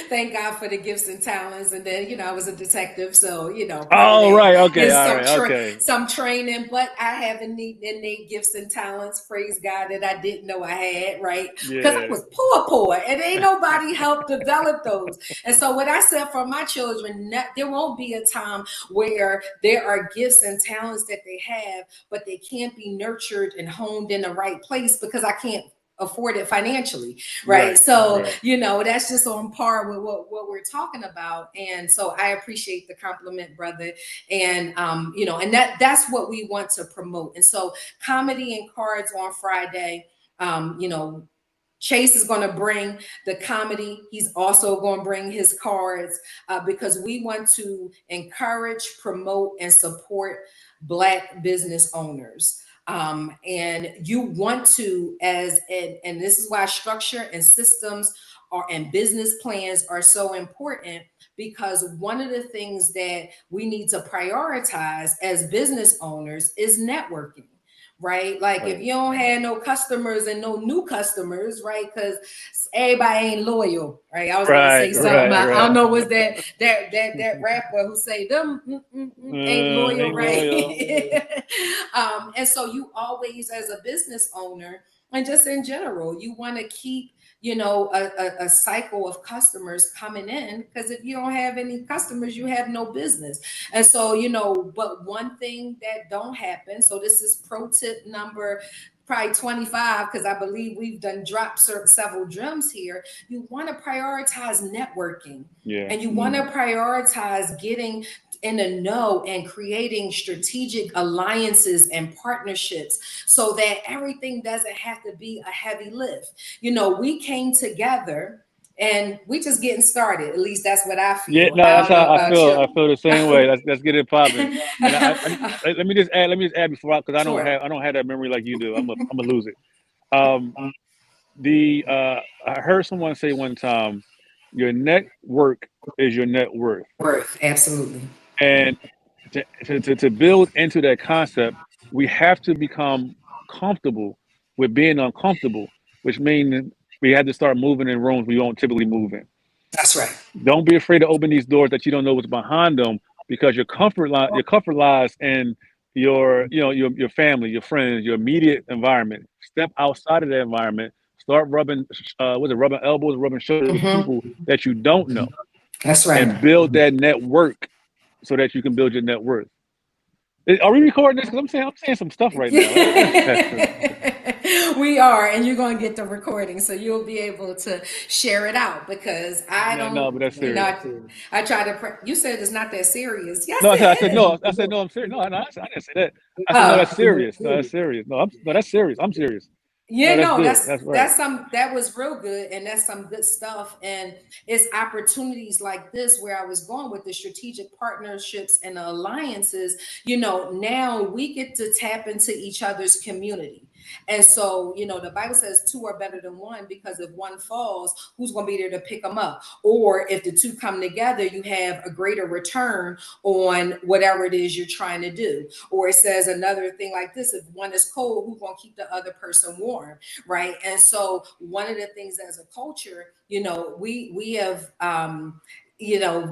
thank God for the gifts and talents. And then, you know, I was a detective, so you know, part of Oh, that right. Okay. is All right. Okay. some training. But I have innate gifts and talents. Praise God that I didn't know I had, right? Because I Yeah. was poor, and ain't nobody helped develop those. And so, what I said for my children, there won't be a time where there are gifts and talents that they have, but they can't be nurtured and honed in the right place because I can't afford it financially, right? Right. So, Right. you know, that's just on par with what we're talking about. And so I appreciate the compliment, brother. And you know, and that's what we want to promote. And so comedy and cards on Friday, you know, Chase is going to bring the comedy. He's also going to bring his cards because we want to encourage, promote, and support Black business owners. And you want to, and this is why structure and systems and business plans are so important, because one of the things that we need to prioritize as business owners is networking, right? Like if Right. you don't have no customers and no new customers, right? Because everybody ain't loyal, right? I was gonna Right. say something. Right. I Right. don't know, was that rapper who say them ain't loyal, Ain't loyal. right? And so you always, as a business owner, and just in general, you want to keep, you know, a cycle of customers coming in, because if you don't have any customers, you have no business. And so, you know, but one thing that don't happen, so this is pro tip number probably 25, because I believe we've done dropped several gems here. You want to prioritize networking, Yeah. and you want to prioritize getting in the know and creating strategic alliances and partnerships so that everything doesn't have to be a heavy lift. You know, we came together and we just getting started. At least that's what I Yeah. feel. No, I that's don't know how I about feel. I you. feel the same way. Let's get it popping. And let me just add. Let me just add before, because Sure. I don't have that memory like you do. I'm gonna lose it. Um, I heard someone say one time, your network is your net worth. Worth, absolutely. And to build into that concept, we have to become comfortable with being uncomfortable, which means we have to start moving in rooms we don't typically move in. That's right. Don't be afraid to open these doors that you don't know what's behind them, because your comfort lies in your family, your friends, your immediate environment. Step outside of that environment. Start rubbing elbows, rubbing shoulders with Mhm. people that you don't know, That's right. and build that network so that you can build your net worth. Are we recording this? Because I'm saying some stuff right now. We are, and you're going to get the recording, so you'll be able to share it out because I Yeah, no, don't, but that's you know, serious. I try to. You said it's not that serious. Yes, No, I said it no. is. I said no. I'm serious. No, I didn't say that. I said no. That's Oh, serious. No, that's serious. No, that's serious. I'm serious. yeah, No, that's no, good. That's right. that was real good, and that's some good stuff. And it's opportunities like this where I was going with the strategic partnerships and the alliances. Now we get to tap into each other's community. And so, the Bible says two are better than one because if one falls, who's going to be there to pick them up? Or if the two come together, you have a greater return on whatever it is you're trying to do. Or it says another thing like this: if one is cold, who's going to keep the other person warm, right? And so one of the things as a culture, we have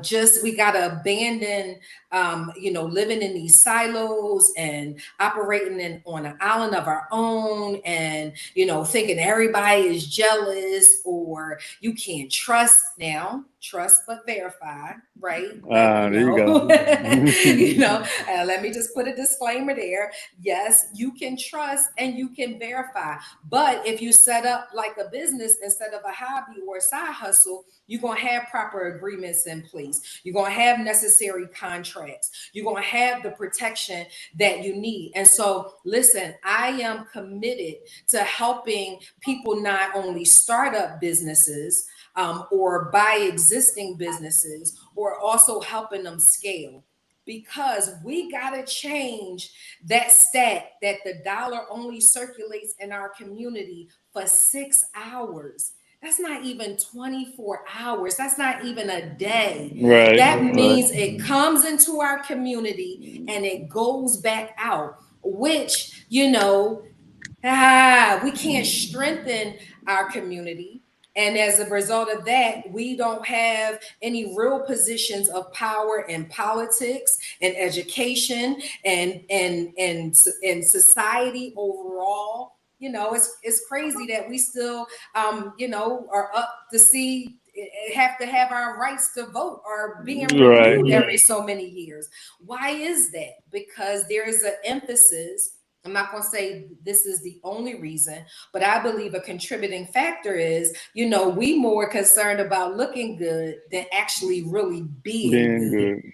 just we got to abandon living in these silos and operating on an island of our own, and thinking everybody is jealous or you can't trust but verify, right? There you go. Let me just put a disclaimer there. Yes, you can trust and you can verify, but if you set up like a business instead of a hobby or a side hustle, you're going to have proper agreements in place. You're going to have necessary contracts. You're going to have the protection that you need. And so, listen, I am committed to helping people not only start up businesses or buy existing businesses, or also helping them scale. Because we got to change that stat that the dollar only circulates in our community for 6 hours. That's not even 24 hours. That's not even a day. Right. That Right. means it comes into our community and it goes back out, which, we can't strengthen our community. And as a result of that, we don't have any real positions of power in politics and education and society overall. It's crazy that we still are up to see have to have our rights to vote are being Right. renewed every so many years. Why is that? Because there is an emphasis. I'm not going to say this is the only reason, but I believe a contributing factor is, we more concerned about looking good than actually really being Being good. good.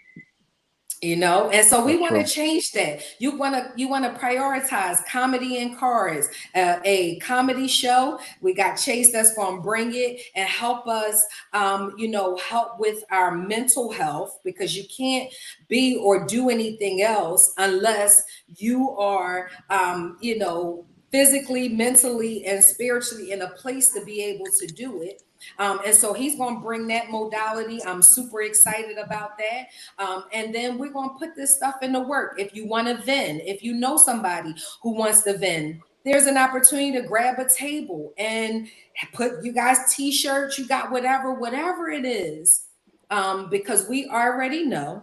And so we That's want to true. change that. You want to prioritize comedy and cars, a comedy show. We got Chase that's going to bring it and help us, help with our mental health, because you can't be or do anything else unless you are, physically, mentally, and spiritually in a place to be able to do it. And so he's going to bring that modality. I'm super excited about that. And then we're going to put this stuff into work. If you want to vend, if you know somebody who wants to vend, there's an opportunity to grab a table and put you guys t-shirts, you got whatever it is. Because we already know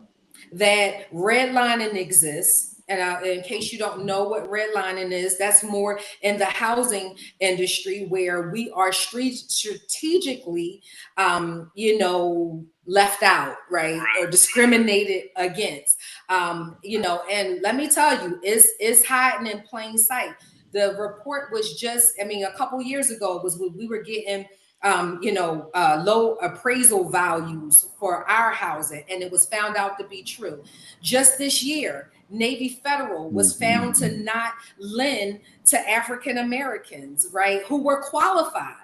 that redlining exists. And in case you don't know what redlining is, that's more in the housing industry where we are strategically, left out, right, or discriminated against. And let me tell you, it's hiding in plain sight. The report was just, a couple years ago was when we were getting low appraisal values for our housing, and it was found out to be true. Just this year, Navy Federal was found to not lend to African Americans, right, who were qualified.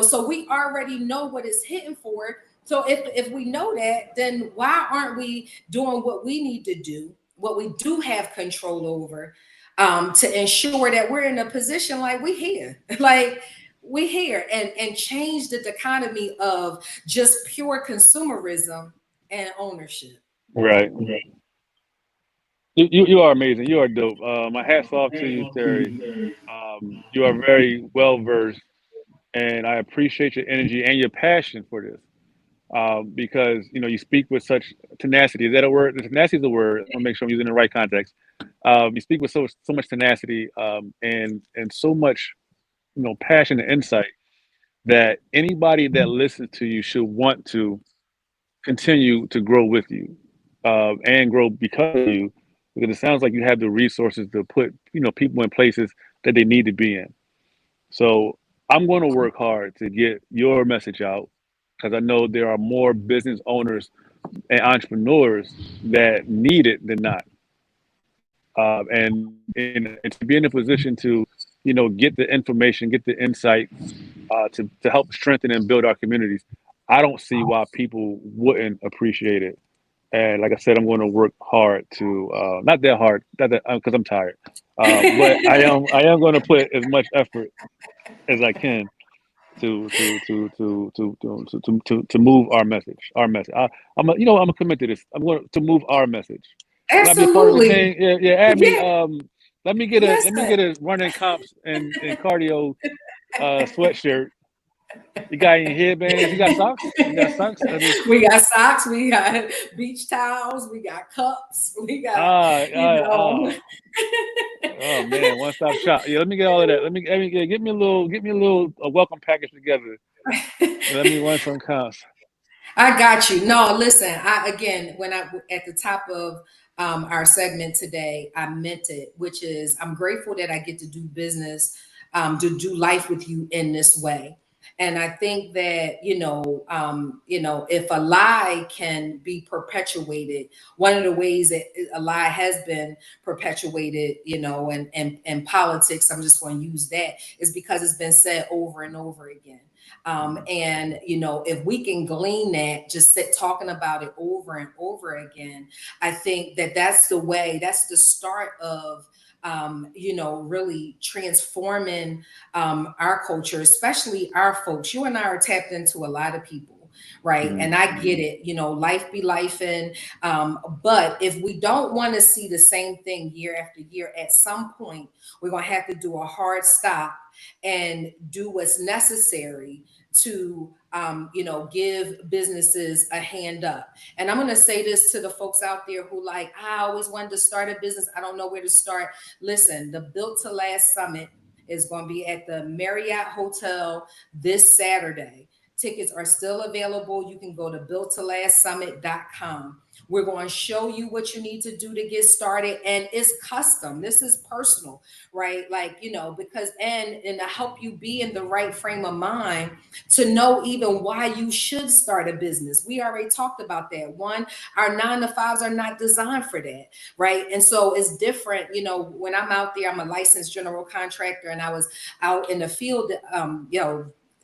So we already know what it's hitting for. So if we know that, then why aren't we doing what we need to do, what we do have control over, to ensure that we're in a position like we here, like we here, and change the dichotomy of just pure consumerism and ownership. Right. You are amazing. You are dope. My hat's off to you, Terry. You are very well versed, and I appreciate your energy and your passion for this. Because you speak with such tenacity. Is that a word? Tenacity is a word. I want to make sure I'm using it in the right context. You speak with so much tenacity, and so much passion and insight that anybody that listens to you should want to continue to grow with you, and grow because of you, because it sounds like you have the resources to put people in places that they need to be in. So I'm going to work hard to get your message out because I know there are more business owners and entrepreneurs that need it than not. And to be in a position to, get the information, get the insight, to help strengthen and build our communities, I don't see why people wouldn't appreciate it. And like I said, I'm going to work hard to not that hard, not that because I'm tired, but I am going to put as much effort as I can to move our message. I'm a commit to this. I'm going to move our message. Can I be a part of the Absolutely. thing? Yeah, yeah. Add me. Yeah. Let me get Listen. a running comps and cardio sweatshirt. You got any headbands? You got socks? You got socks? I mean, We got socks, we got beach towels, we got cups, we got, ah, you ah, know. ah. Oh man, one stop shop. Yeah, let me get all of that. Let me get me a little a welcome package together. And let me run some comps. I got you. No, listen, I again, when I at the top of our segment today, I meant it, which is I'm grateful that I get to do business, to do life with you in this way. And I think that, if a lie can be perpetuated, one of the ways that a lie has been perpetuated, and politics, I'm just going to use that, is because it's been said over and over again. And if we can glean that, just sit talking about it over and over again, I think that that's the way, that's the start of really transforming our culture, especially our folks. You and I are tapped into a lot of people, right? Mm, And I get it, life be life. And but if we don't want to see the same thing year after year, at some point we're going to have to do a hard stop and do what's necessary to give businesses a hand up. And I'm going to say this to the folks out there who like, I always wanted to start a business, I don't know where to start. Listen, the Built to Last Summit is going to be at the Marriott Hotel this Saturday. Tickets are still available. You can go to builttolastsummit.com. We're going to show you what you need to do to get started, and it's custom. This is personal, right? Like, because and to help you be in the right frame of mind to know even why you should start a business. We already talked about that. One, our 9 to 5s are not designed for that, right? And so it's different. When I'm out there, I'm a licensed general contractor, and I was out in the field,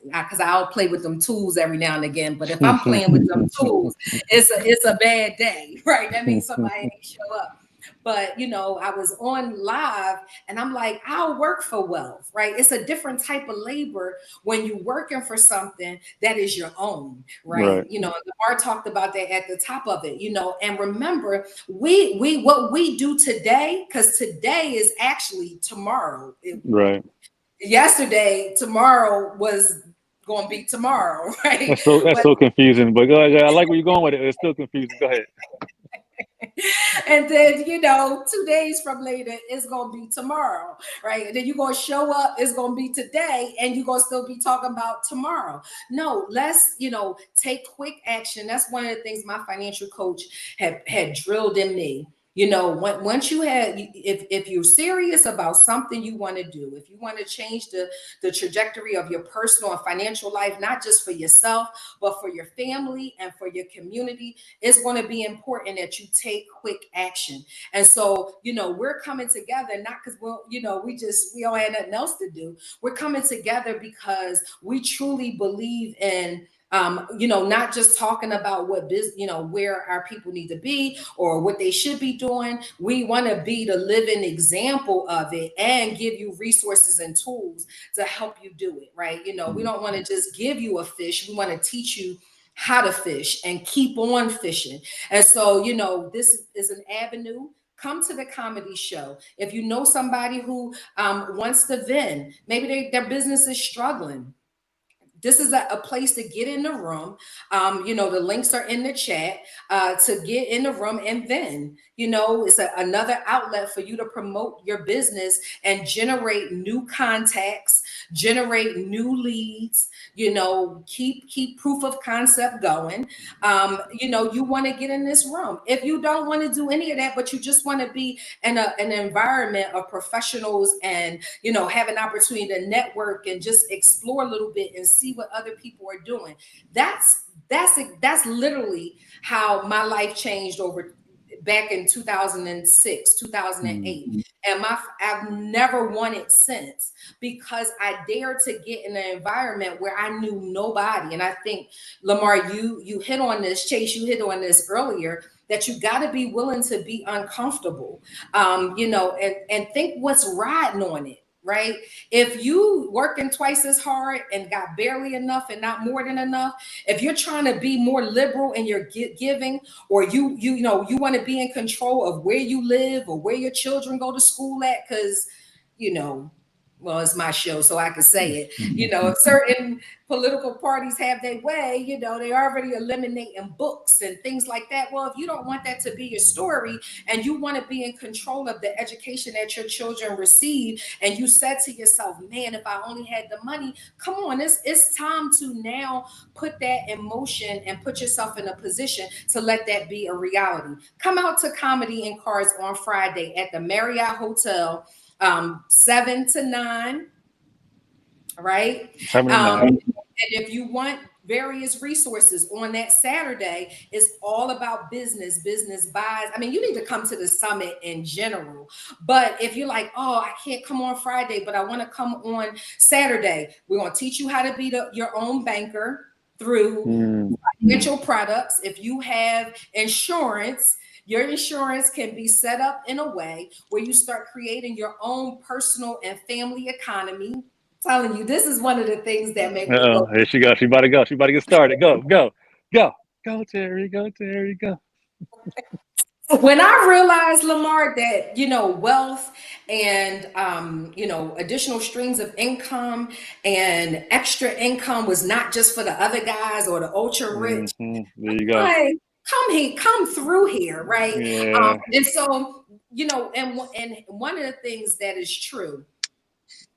because I'll play with them tools every now and again. But if I'm playing with them tools, it's a bad day, right? That means somebody ain't show up. But I was on live, and I'm like, I'll work for wealth, right? It's a different type of labor when you're working for something that is your own, right? right, Lamar talked about that at the top of it, and remember, we what we do today, because today is actually tomorrow. right. Yesterday, tomorrow was going to be tomorrow, right? That's But so confusing. But go ahead. I like where you're going with it. It's still confusing. Go ahead. and then 2 days from later, it's going to be tomorrow, right? And then you're going to show up, it's going to be today, and you're going to still be talking about tomorrow. No, let's take quick action. That's one of the things my financial coach had drilled in me. Once you had, if you're serious about something you want to do, if you want to change the trajectory of your personal and financial life, not just for yourself, but for your family and for your community, it's going to be important that you take quick action. And so, we're coming together, not because we don't have nothing else to do. We're coming together because we truly believe in not just talking about what where our people need to be or what they should be doing. We want to be the living example of it and give you resources and tools to help you do it, right? We don't want to just give you a fish. We want to teach you how to fish and keep on fishing. And so, this is an avenue. Come to the comedy show. If you know somebody who wants to vent, maybe their business is struggling, this is a place to get in the room. The links are in the chat to get in the room. And then, it's another outlet for you to promote your business and generate new contacts, generate new leads, keep proof of concept going. You want to get in this room. If you don't want to do any of that, but you just want to be in an environment of professionals and, have an opportunity to network and just explore a little bit and see what other people are doing. That's literally how my life changed back in 2006, 2008. And I've never wanted since, because I dared to get in an environment where I knew nobody. And I think, Lamar, you hit on this, Chase, you hit on this earlier, that you got to be willing to be uncomfortable, and think what's riding on it. Right? If you working twice as hard and got barely enough and not more than enough, if you're trying to be more liberal in your giving, or you want to be in control of where you live or where your children go to school at, because well, it's my show, so I can say it. If certain political parties have their way, they already eliminating books and things like that. Well, if you don't want that to be your story and you want to be in control of the education that your children receive, and you said to yourself, man, if I only had the money, come on, it's time to now put that in motion and put yourself in a position to let that be a reality. Come out to Comedy and Cards on Friday at the Marriott Hotel, 7 to 9, right? 7 to 9. And if you want various resources on that Saturday, it's all about business buys. I mean, you need to come to the summit in general. But if you're like, oh, I can't come on Friday, but I want to come on Saturday, we're going to teach you how to be your own banker through financial products. If you have insurance, your insurance can be set up in a way where you start creating your own personal and family economy. I'm telling you, this is one of the things that make me go. Here she goes. She about to go. She about to get started. Go, Terry. Go, Terry. Go. When I realized, Lamar, that wealth and additional streams of income and extra income was not just for the other guys or the ultra rich. There you go. Like, come through here, right? Yeah. And so, and one of the things that is true,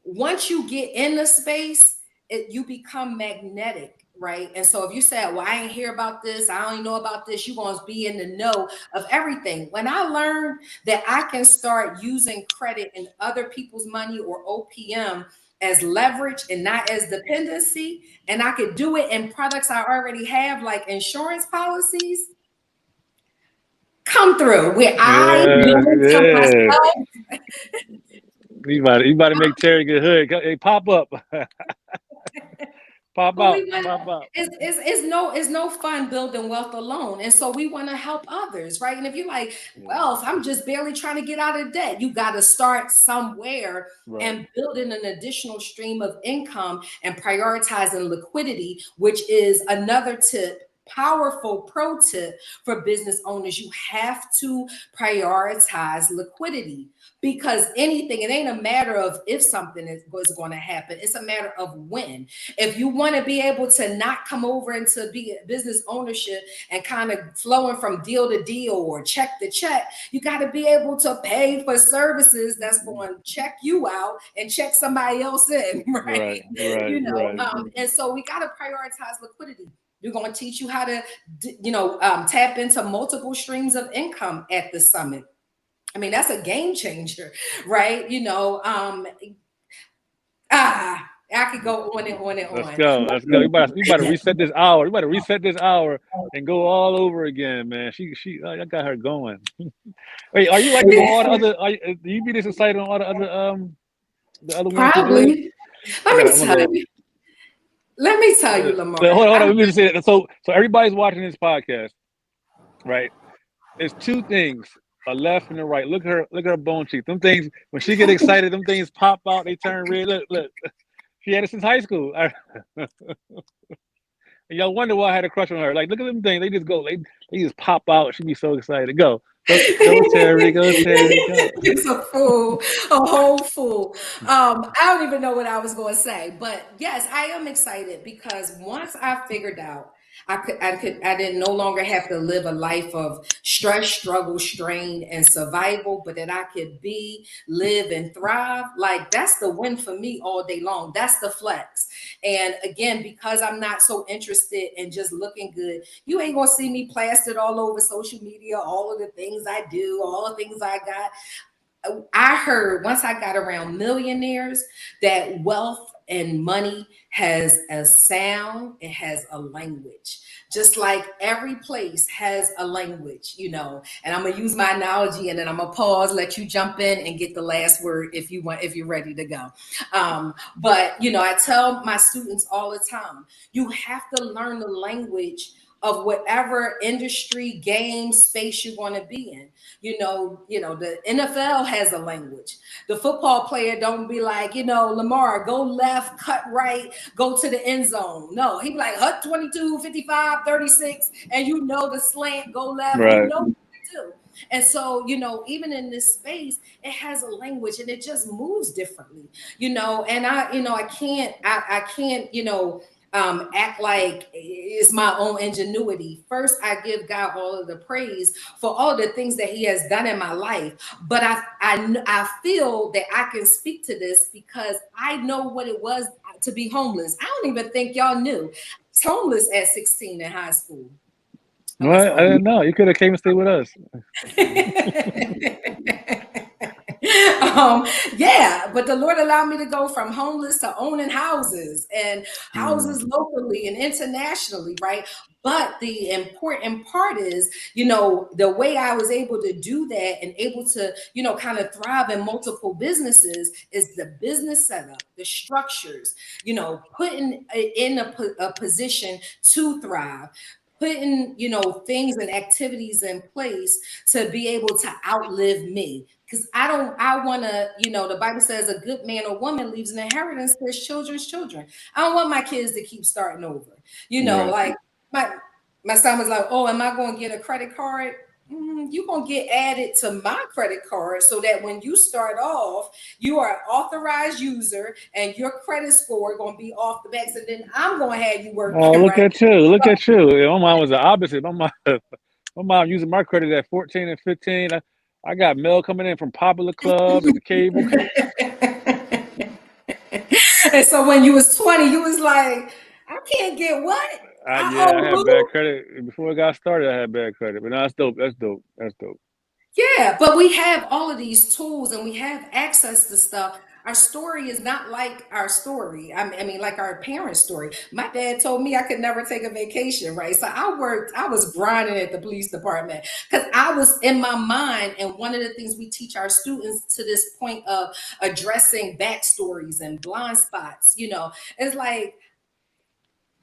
once you get in the space, you become magnetic, right? And so if you say, well, I ain't hear about this, I only know about this, you're going to be in the know of everything. When I learned that I can start using credit and other people's money, or OPM, as leverage and not as dependency, and I could do it in products I already have, like insurance policies, come through where I myself. You about to make Terry get hood. Hey, pop up. Pop out. It's no fun building wealth alone. And so we want to help others, right? And if you're like, well, I'm just barely trying to get out of debt, you got to start somewhere, right, and building an additional stream of income and prioritizing liquidity, which is another tip. Powerful pro tip for business owners. You have to prioritize liquidity, because it ain't a matter of if something is going to happen. It's a matter of when. If you want to be able to not come over into business ownership and kind of flowing from deal to deal or check to check, you got to be able to pay for services that's going to check you out and check somebody else in, right? And so we got to prioritize liquidity. We're going to teach you how to, tap into multiple streams of income at the summit. I mean, that's a game changer, right? I could go on and on and on. Let's go. You better reset this hour. You better reset this hour and go all over again, man. I got her going. Wait, are you like all the other? Do you be this excited on all the other ones? Probably. Let me tell you, Lamar. Hold on. Let me just say that. So everybody's watching this podcast, right? There's two things, a left and a right. Look at her bone cheek. Them things, when she get excited, them things pop out. They turn red. Look. She had it since high school. And y'all wonder why I had a crush on her. Like, look at them things. They just go. They just pop out. She'd be so excited. Go, Terry. Go, Terry. Go. It's a fool, a whole fool. I don't even know what I was going to say, but yes, I am excited because once I figured out I didn't no longer have to live a life of stress, struggle, strain, and survival, but that I could be, live, and thrive. Like that's the win for me all day long. That's the flex. And again, because I'm not so interested in just looking good, you ain't gonna see me plastered all over social media, all of the things I do, all the things I got. I heard once I got around millionaires that wealth and money has a sound, it has a language. Just like every place has a language, you know. And I'm gonna use my analogy and then I'm gonna pause, let you jump in and get the last word if you want, if you're ready to go. But you know, I tell my students all the time, you have to learn the language of whatever industry, game, space you want to be in. The NFL has a language. The football player don't be like, Lamar, go left, cut right, go to the end zone. No, he be like, hut 22, 55, 36, and the slant, go left, Right. what to do. And so, even in this space, it has a language and it just moves differently, and I can't, act like it's my own ingenuity. First, I give God all of the praise for all the things that He has done in my life. But I feel that I can speak to this because I know what it was to be homeless. I don't even think y'all knew. I was homeless at 16 in high school. Well, I didn't know. You could have came and stayed with us. Yeah, but the Lord allowed me to go from homeless to owning houses and houses locally and internationally, right? But the important part is, the way I was able to do that and able to, kind of thrive in multiple businesses is the business setup, the structures, putting in a position to thrive, putting things and activities in place to be able to outlive me, because I want to, the Bible says a good man or woman leaves an inheritance to his children's children. I don't want my kids to keep starting over, Right. like my son was like, oh, am I going to get a credit card? You're going to get added to my credit card so that when you start off, you are an authorized user and your credit score going to be off the backs. And then I'm going to have you Oh, working, look right? at you. Look at you. Yeah, my mom was the opposite. My mom using my credit at 14 and 15. I got mail coming in from Popular Club and the cable. And so when you was 20, you was like, I can't get what? I Yeah, I owe had bad who? credit before it got started. I had bad credit, but no, that's dope. That's dope. That's dope. Yeah, but we have all of these tools and we have access to stuff. Our story is not like our story. I mean, like our parents' story. My dad told me I could never take a vacation, right? So I was grinding at the police department because I was in my mind. And one of the things we teach our students to this point of addressing backstories and blind spots, it's like,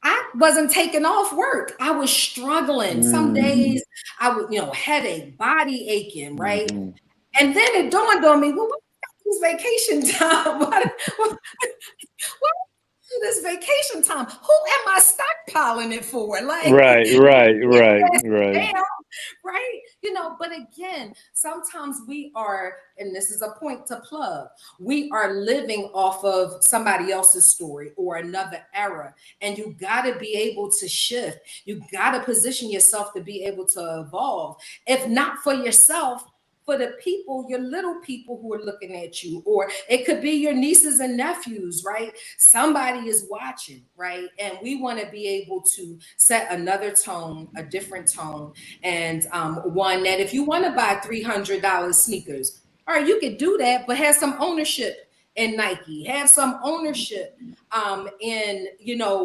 I wasn't taking off work. I was struggling. Some days I would, headache, body aching, right? Mm-hmm. And then it dawned on me, well, what is vacation time? What this vacation time? Who am I stockpiling it for? Like, Right, right, right, right. damn, right? But again, sometimes we are, and this is a point to plug, we are living off of somebody else's story or another era. And you got to be able to shift. You got to position yourself to be able to evolve. If not for yourself, for the people, your little people who are looking at you, or it could be your nieces and nephews, right? Somebody is watching, right? And we want to be able to set another tone, a different tone, and one that if you want to buy $300 sneakers, all right, you could do that, but have some ownership in Nike, have some ownership in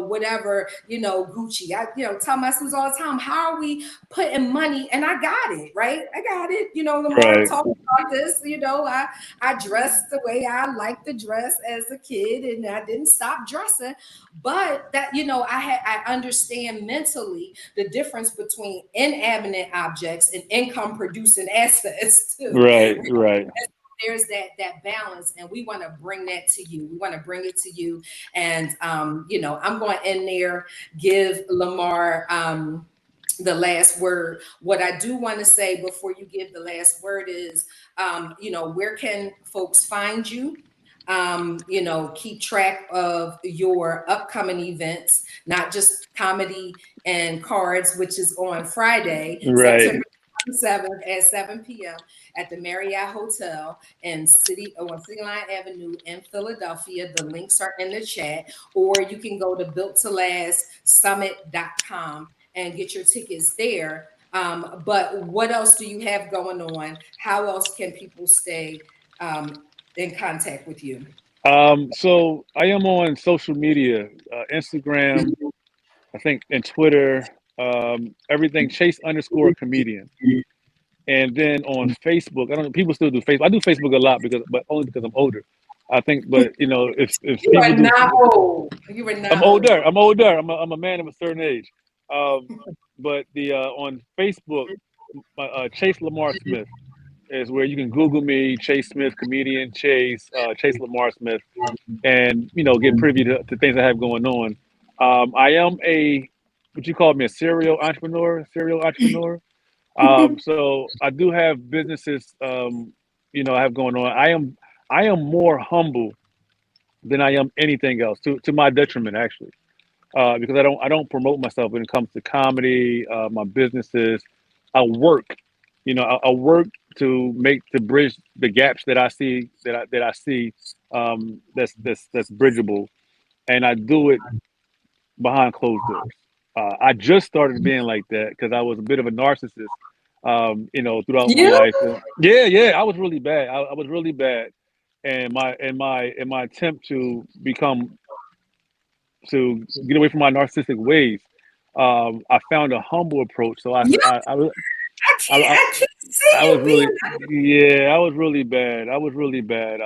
whatever, Gucci. I tell my students all the time, how are we putting money? And I got it, right? I got it. Lamar Right. talked about this. I dressed the way I liked to dress as a kid, and I didn't stop dressing. But that, I understand mentally the difference between inanimate objects and income producing assets too. Right, right. there's that balance, and we want to bring that to you. We want to bring it to you. And I'm going in there, give Lamar the last word. What I do want to say before you give the last word is, where can folks find you? Keep track of your upcoming events, not just comedy and cards, which is on Friday, Right. September 7th at 7 p.m. at the Marriott Hotel on City Line Avenue in Philadelphia. The links are in the chat, or you can go to builttolastsummit.com and get your tickets there. But what else do you have going on? How else can people stay in contact with you? So I am on social media, Instagram, I think, and Twitter, everything Chase_comedian. And then on Facebook, I don't know, people still do Facebook. I do Facebook a lot but only because I'm older. I think, but if You people are do, not old. You are I'm not old. older. I'm older. I'm a man of a certain age. Um, but the on Facebook, Chase Lamar Smith is where you can Google me, Chase Smith, comedian Chase Lamar Smith, and get privy to things I have going on. I am what you call me, a serial entrepreneur. So I do have businesses, I have going on. I am more humble than I am anything else, to my detriment, actually, because I don't promote myself when it comes to comedy, my businesses. I work, I work to bridge the gaps that I see that I see, that's bridgeable, and I do it behind closed doors. I just started being like that because I was a bit of a narcissist, throughout my You? life. And yeah, I was really bad. I was really bad, and my attempt to get away from my narcissistic ways, I found a humble approach. So You? I, I can't see I you was being. really, yeah, I was really bad. I was really bad.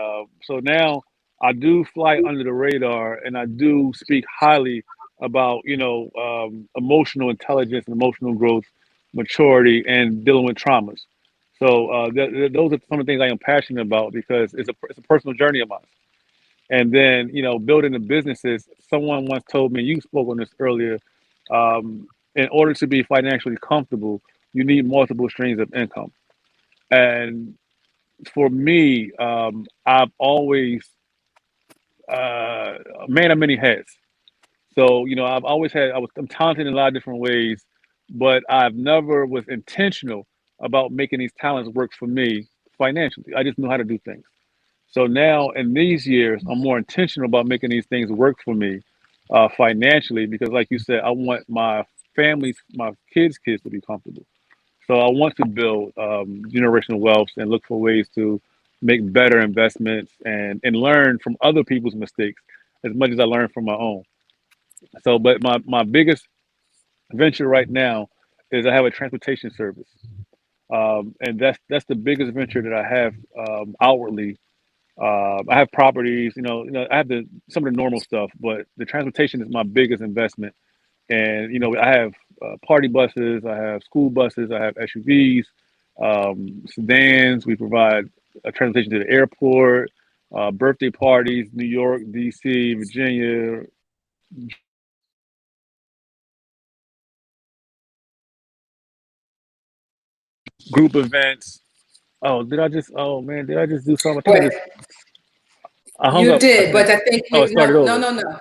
So now I do fly under the radar, and I do speak highly about, emotional intelligence and emotional growth, maturity, and dealing with traumas. So those are some of the things I am passionate about because it's a personal journey of mine. And then, building the businesses. Someone once told me, you spoke on this earlier, in order to be financially comfortable, you need multiple streams of income. And for me, I've always a man of many hats. So I've always I'm talented in a lot of different ways, but I've never was intentional about making these talents work for me financially. I just knew how to do things. So now in these years, I'm more intentional about making these things work for me, financially, because, like you said, I want my kids to be comfortable. So I want to build, generational wealth and look for ways to make better investments and learn from other people's mistakes as much as I learn from my own. So, but my biggest venture right now is I have a transportation service, and that's the biggest venture that I have, outwardly. I have properties, I have some of the normal stuff, but the transportation is my biggest investment. And I have, party buses, I have school buses, I have SUVs, sedans. We provide a transportation to the airport, birthday parties, New York, DC, Virginia, group events. Oh, did I just? Oh man, did I just do something? I think I What just. I hung you up. I did, think. but I think Oh, it you started no no over. no no. No.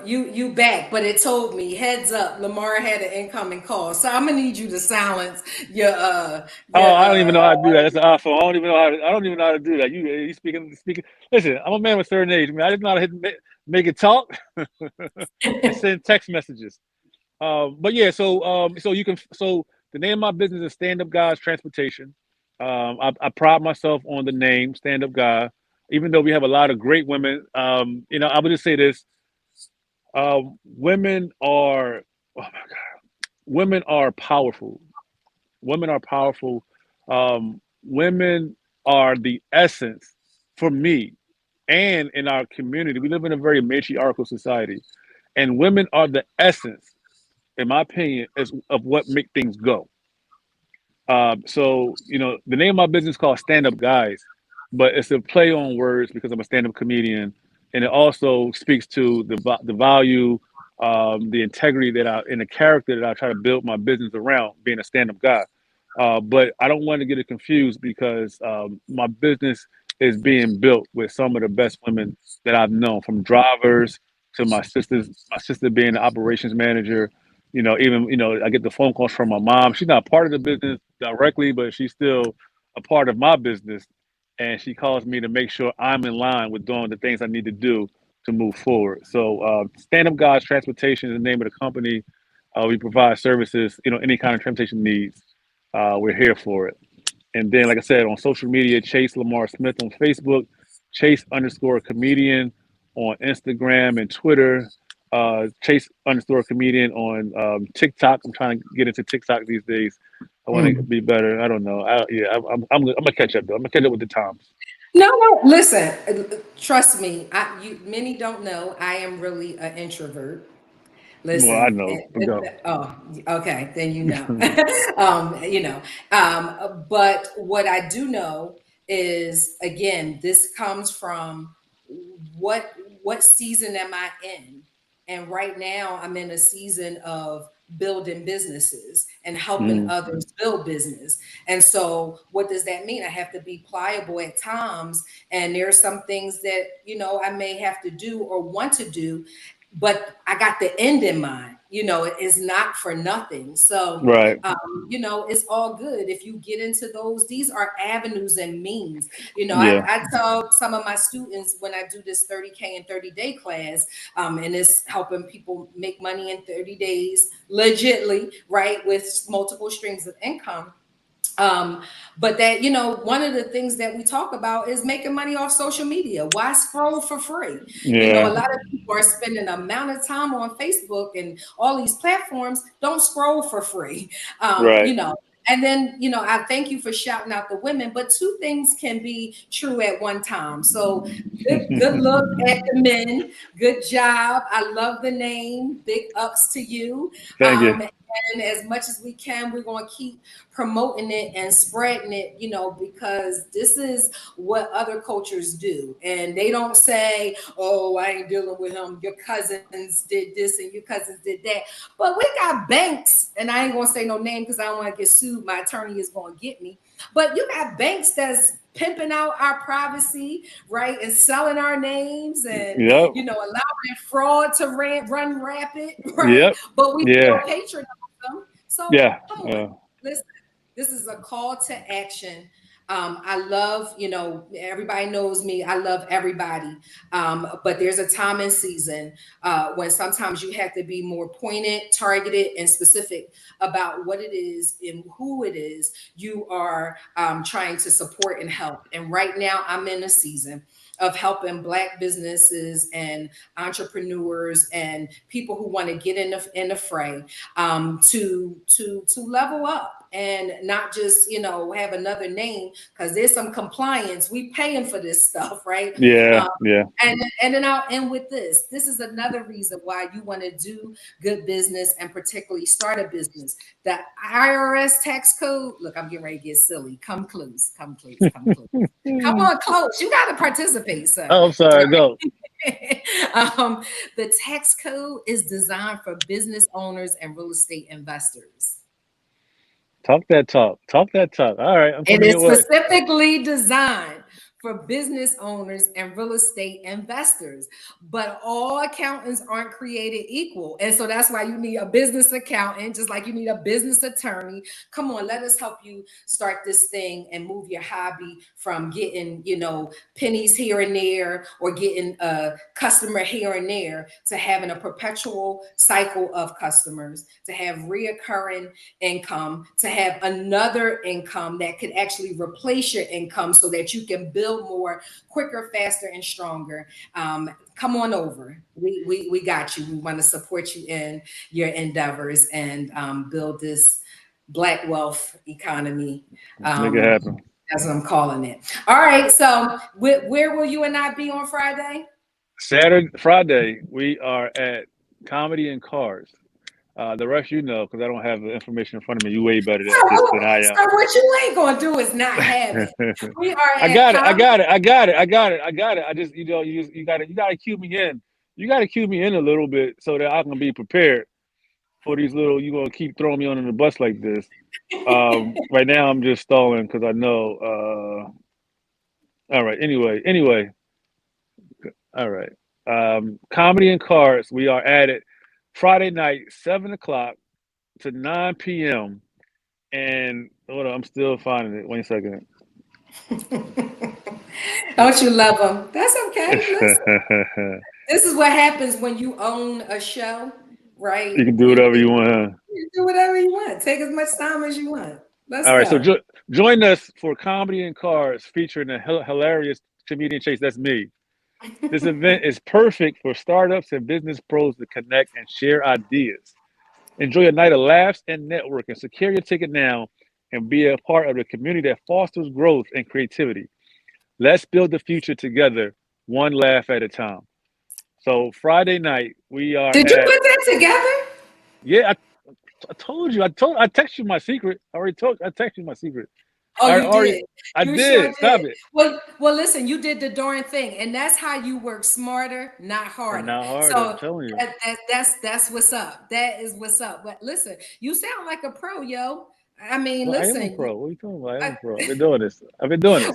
You back, but it told me heads up. Lamar had an incoming call, so I'm gonna need you to silence your Oh, your I don't even know how to do that. That's an iPhone. I don't even know how to. I don't even know how to do that. You speaking. Listen, I'm a man of a certain age. I mean, I just know how to make it talk and send text messages. But yeah, so the name of my business is Stand Up Guys Transportation. I pride myself on the name Stand Up Guy, even though we have a lot of great women. I would just say this: women are, oh my God, women are powerful. Women are powerful. Women are the essence for me, and in our community. We live in a very matriarchal society, and women are the essence, in my opinion, is of what make things go. So the name of my business is called Stand Up Guys, but it's a play on words because I'm a stand up comedian, and it also speaks to the value, the integrity and the character that I try to build my business around being a stand up guy. But I don't want to get it confused because my business is being built with some of the best women that I've known, from drivers to my sisters. My sister being the operations manager. Even I get the phone calls from my mom. She's not part of the business directly, but she's still a part of my business, and she calls me to make sure I'm in line with doing the things I need to do to move forward. So, Stand Up Guys Transportation is the name of the company. We provide services, any kind of transportation needs. We're here for it. And then, like I said, on social media, Chase Lamar Smith on Facebook, Chase_comedian on Instagram and Twitter, Chase_comedian on TikTok. I'm trying to get into TikTok these days. I want to be better. I don't know. I'm gonna catch up though. I'm gonna catch up with the times. No, no, listen, trust me. Many don't know I am really an introvert. Well, I Listen, know. But go. oh, okay, then you know. You know. But what I do know is, again, this comes from what what season am I in? And right now I'm in a season of building businesses and helping Mm, others build business. And so what does that mean? I have to be pliable at times, and there are some things that, I may have to do or want to do, but I got the end in mind. It is not for nothing. So, right. it's all good if you get into those. These are avenues and means. Yeah. I tell some of my students when I do this 30K and 30-day class, and it's helping people make money in 30 days legitly, right, with multiple streams of income. But that, one of the things that we talk about is making money off social media. Why scroll for free? A Yeah. lot of people are spending an amount of time on Facebook and all these platforms. Don't scroll for free. Right. And then, I thank you for shouting out the women, but two things can be true at one time. So good look at the men. Good job. I love the name. Big ups to you. Thank you. And as much as we can, we're going to keep promoting it and spreading it, because this is what other cultures do. And they don't say, oh, I ain't dealing with him. Your cousins did this and your cousins did that. But we got banks, and I ain't going to say no name because I don't want to get sued. My attorney is going to get me. But you got banks that's pimping out our privacy, right, and selling our names, and Yep. allowing fraud to run rapid, right? Yep. But we still Yeah. patronize them. So Yeah. come on, listen. This is a call to action. I love, everybody knows me. I love everybody. But there's a time and season when sometimes you have to be more pointed, targeted, and specific about what it is and who it is you are trying to support and help. And right now, I'm in a season of helping Black businesses and entrepreneurs and people who want to get in the fray, to level up and not just have another name, because there's some compliance. We paying for this stuff, right? Yeah. Um, Yeah. and then I'll end with this. This is another reason why you want to do good business and particularly start a business. The IRS tax code. Look, I'm getting ready to get silly. Come close. Come close. Come close. Come on, close. You got to participate, sir. Oh, I'm sorry. Go. The tax code is designed for business owners and real estate investors. Talk that talk. Talk that talk. All right. I'm It coming is your way. specifically designed for business owners and real estate investors. But all accountants aren't created equal. And so that's why you need a business accountant, just like you need a business attorney. Come on, let us help you start this thing and move your hobby from getting, pennies here and there or getting a customer here and there to having a perpetual cycle of customers, to have reoccurring income, to have another income that could actually replace your income so that you can build more quicker, faster, and stronger. Come on over. We got you. We want to support you in your endeavors and build this Black wealth economy. Make it happen. That's what I'm calling it. All right. So where will you and I be on Friday? Friday, we are at Comedy and Cars. The rest, because I don't have the information in front of me. You way better So, at this than I so what you ain't gonna do is not have it. am. We are I at got it. I Comedy. got it. I got it. I got it. I got it. I just, you gotta cue me in. You gotta cue me in a little bit so that I can be prepared for these little. You gonna keep throwing me on the bus like this. Right now I'm just stalling because I know. All right. Anyway. All right. Comedy and Cards. We are at it Friday night, 7 o'clock to 9 p.m. And hold on, I'm still finding it. 1 second. Don't you love them? That's okay. Listen, You this is what happens when you own a show, right? can do whatever you want, huh? You do whatever you want. Take as much time as you want. Let's All right, so go. join us for Comedy and Cards featuring the hilarious comedian Chase. That's me. This event is perfect for startups and business pros to connect and share ideas. Enjoy a night of laughs and networking. Secure your ticket now and be a part of the community that fosters growth and creativity. Let's build the future together, one laugh at a time. So Friday night we are Did you at put that together? yeah. I told you. I texted you my secret. I already told. I texted you my secret. Oh, I you already. did. I You sure did. Stop did. it. Well, listen, you did the darn thing, and that's how you work smarter, not And harder. not harder. I'm So telling you. that's what's up. That is what's up. But listen, you sound like a pro, yo. I mean, Well, I am a listen. pro. What are you talking about? I am I, a pro. I've been doing this. I've been doing this.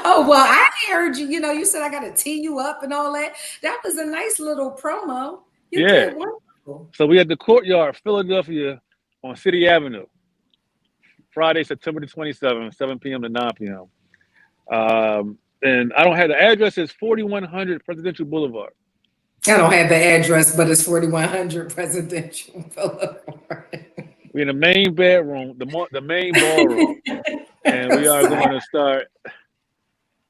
oh well, I heard you. You know, you said I got to tee you up and all that. That was a nice little promo. You Yeah. did wonderful. So we at the Courtyard, Philadelphia, on City Avenue, Friday, September the 27th, 7 p.m. to 9 p.m. And I don't have the address. Is 4100 Presidential Boulevard. I don't have the address, but it's 4100 Presidential Boulevard. We're in the main bedroom, the main ballroom, and we are going to start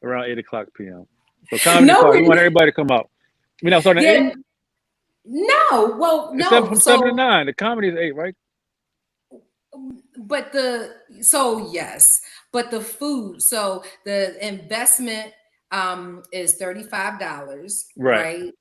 around 8 o'clock p.m. So Comedy and No, Cards. We want everybody to come out. We not starting at yeah, 8. no, well, It's seven no. from 7 to 9. So, The comedy is 8, right? but yes, but the food. So the investment is $35, Right. right?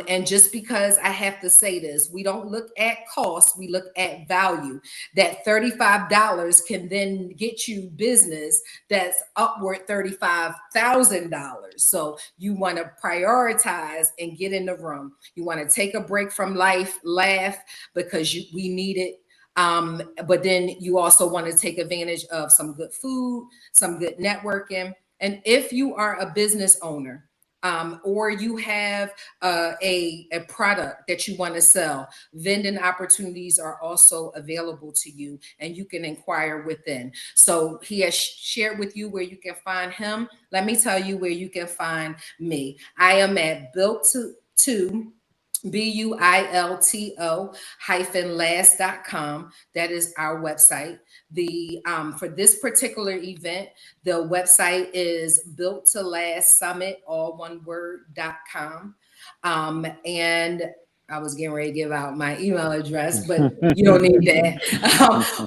And just because I have to say this, we don't look at cost, we look at value. That $35 can then get you business that's upward $35,000. So you want to prioritize and get in the room. You want to take a break from life, laugh because we need it. But then you also want to take advantage of some good food, some good networking. And if you are a business owner, or you have a product that you want to sell, vending opportunities are also available to you, and you can inquire within. So he has shared with you where you can find him. Let me tell you where you can find me. I am at built to BUILTO -last.com. That is our website. The For this particular event, the website is built to last summit, all one word.com. And I was getting ready to give out my email address, but you don't need that.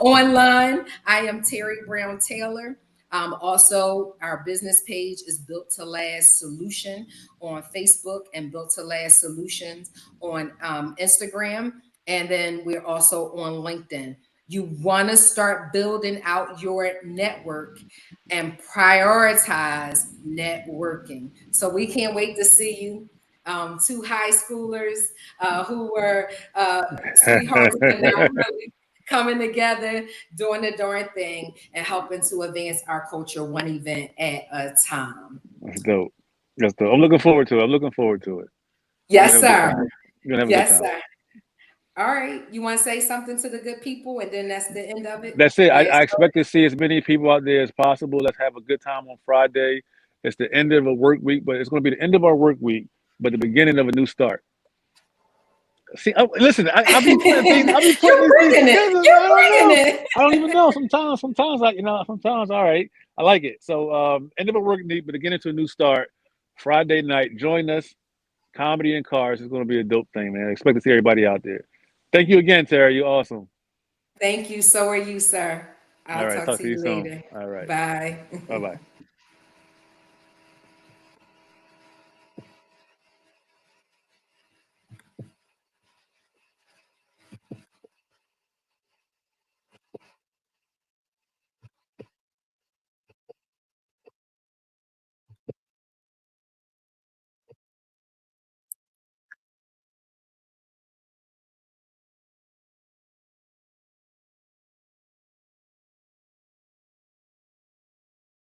Online, I am Terry Brown Taylor. Also, our business page is Built to Last Solution on Facebook and Built to Last Solutions on Instagram. And then we're also on LinkedIn. You want to start building out your network and prioritize networking. So we can't wait to see you. Two high schoolers who were sweethearts, but now really coming together, doing the darn thing, and helping to advance our culture one event at a time. That's dope. That's dope. I'm looking forward to it. I'm looking forward to it. We're gonna Yes, have a good sir. time. We're gonna have a good Yes, time. sir. All right. You want to say something to the good people, and then that's the end of it? That's it. I Last word? expect to see as many people out there as possible. Let's have a good time on Friday. It's the end of a work week, but it's going to be the end of our work week, but the beginning of a new start. See, listen, I be putting things, I be putting You're these things bringing it. together. I You're don't know. bringing it. I don't even know. Sometimes sometimes, all right. I like it. So, end of a work week, but beginning to a new start. Friday night, join us. Comedy and Cars is going to be a dope thing, man. I expect to see everybody out there. Thank you again, Terry. You're awesome. Thank you. So are you, sir. All I'll right. talk Talk to to you you soon. later. All right. Bye. Bye bye.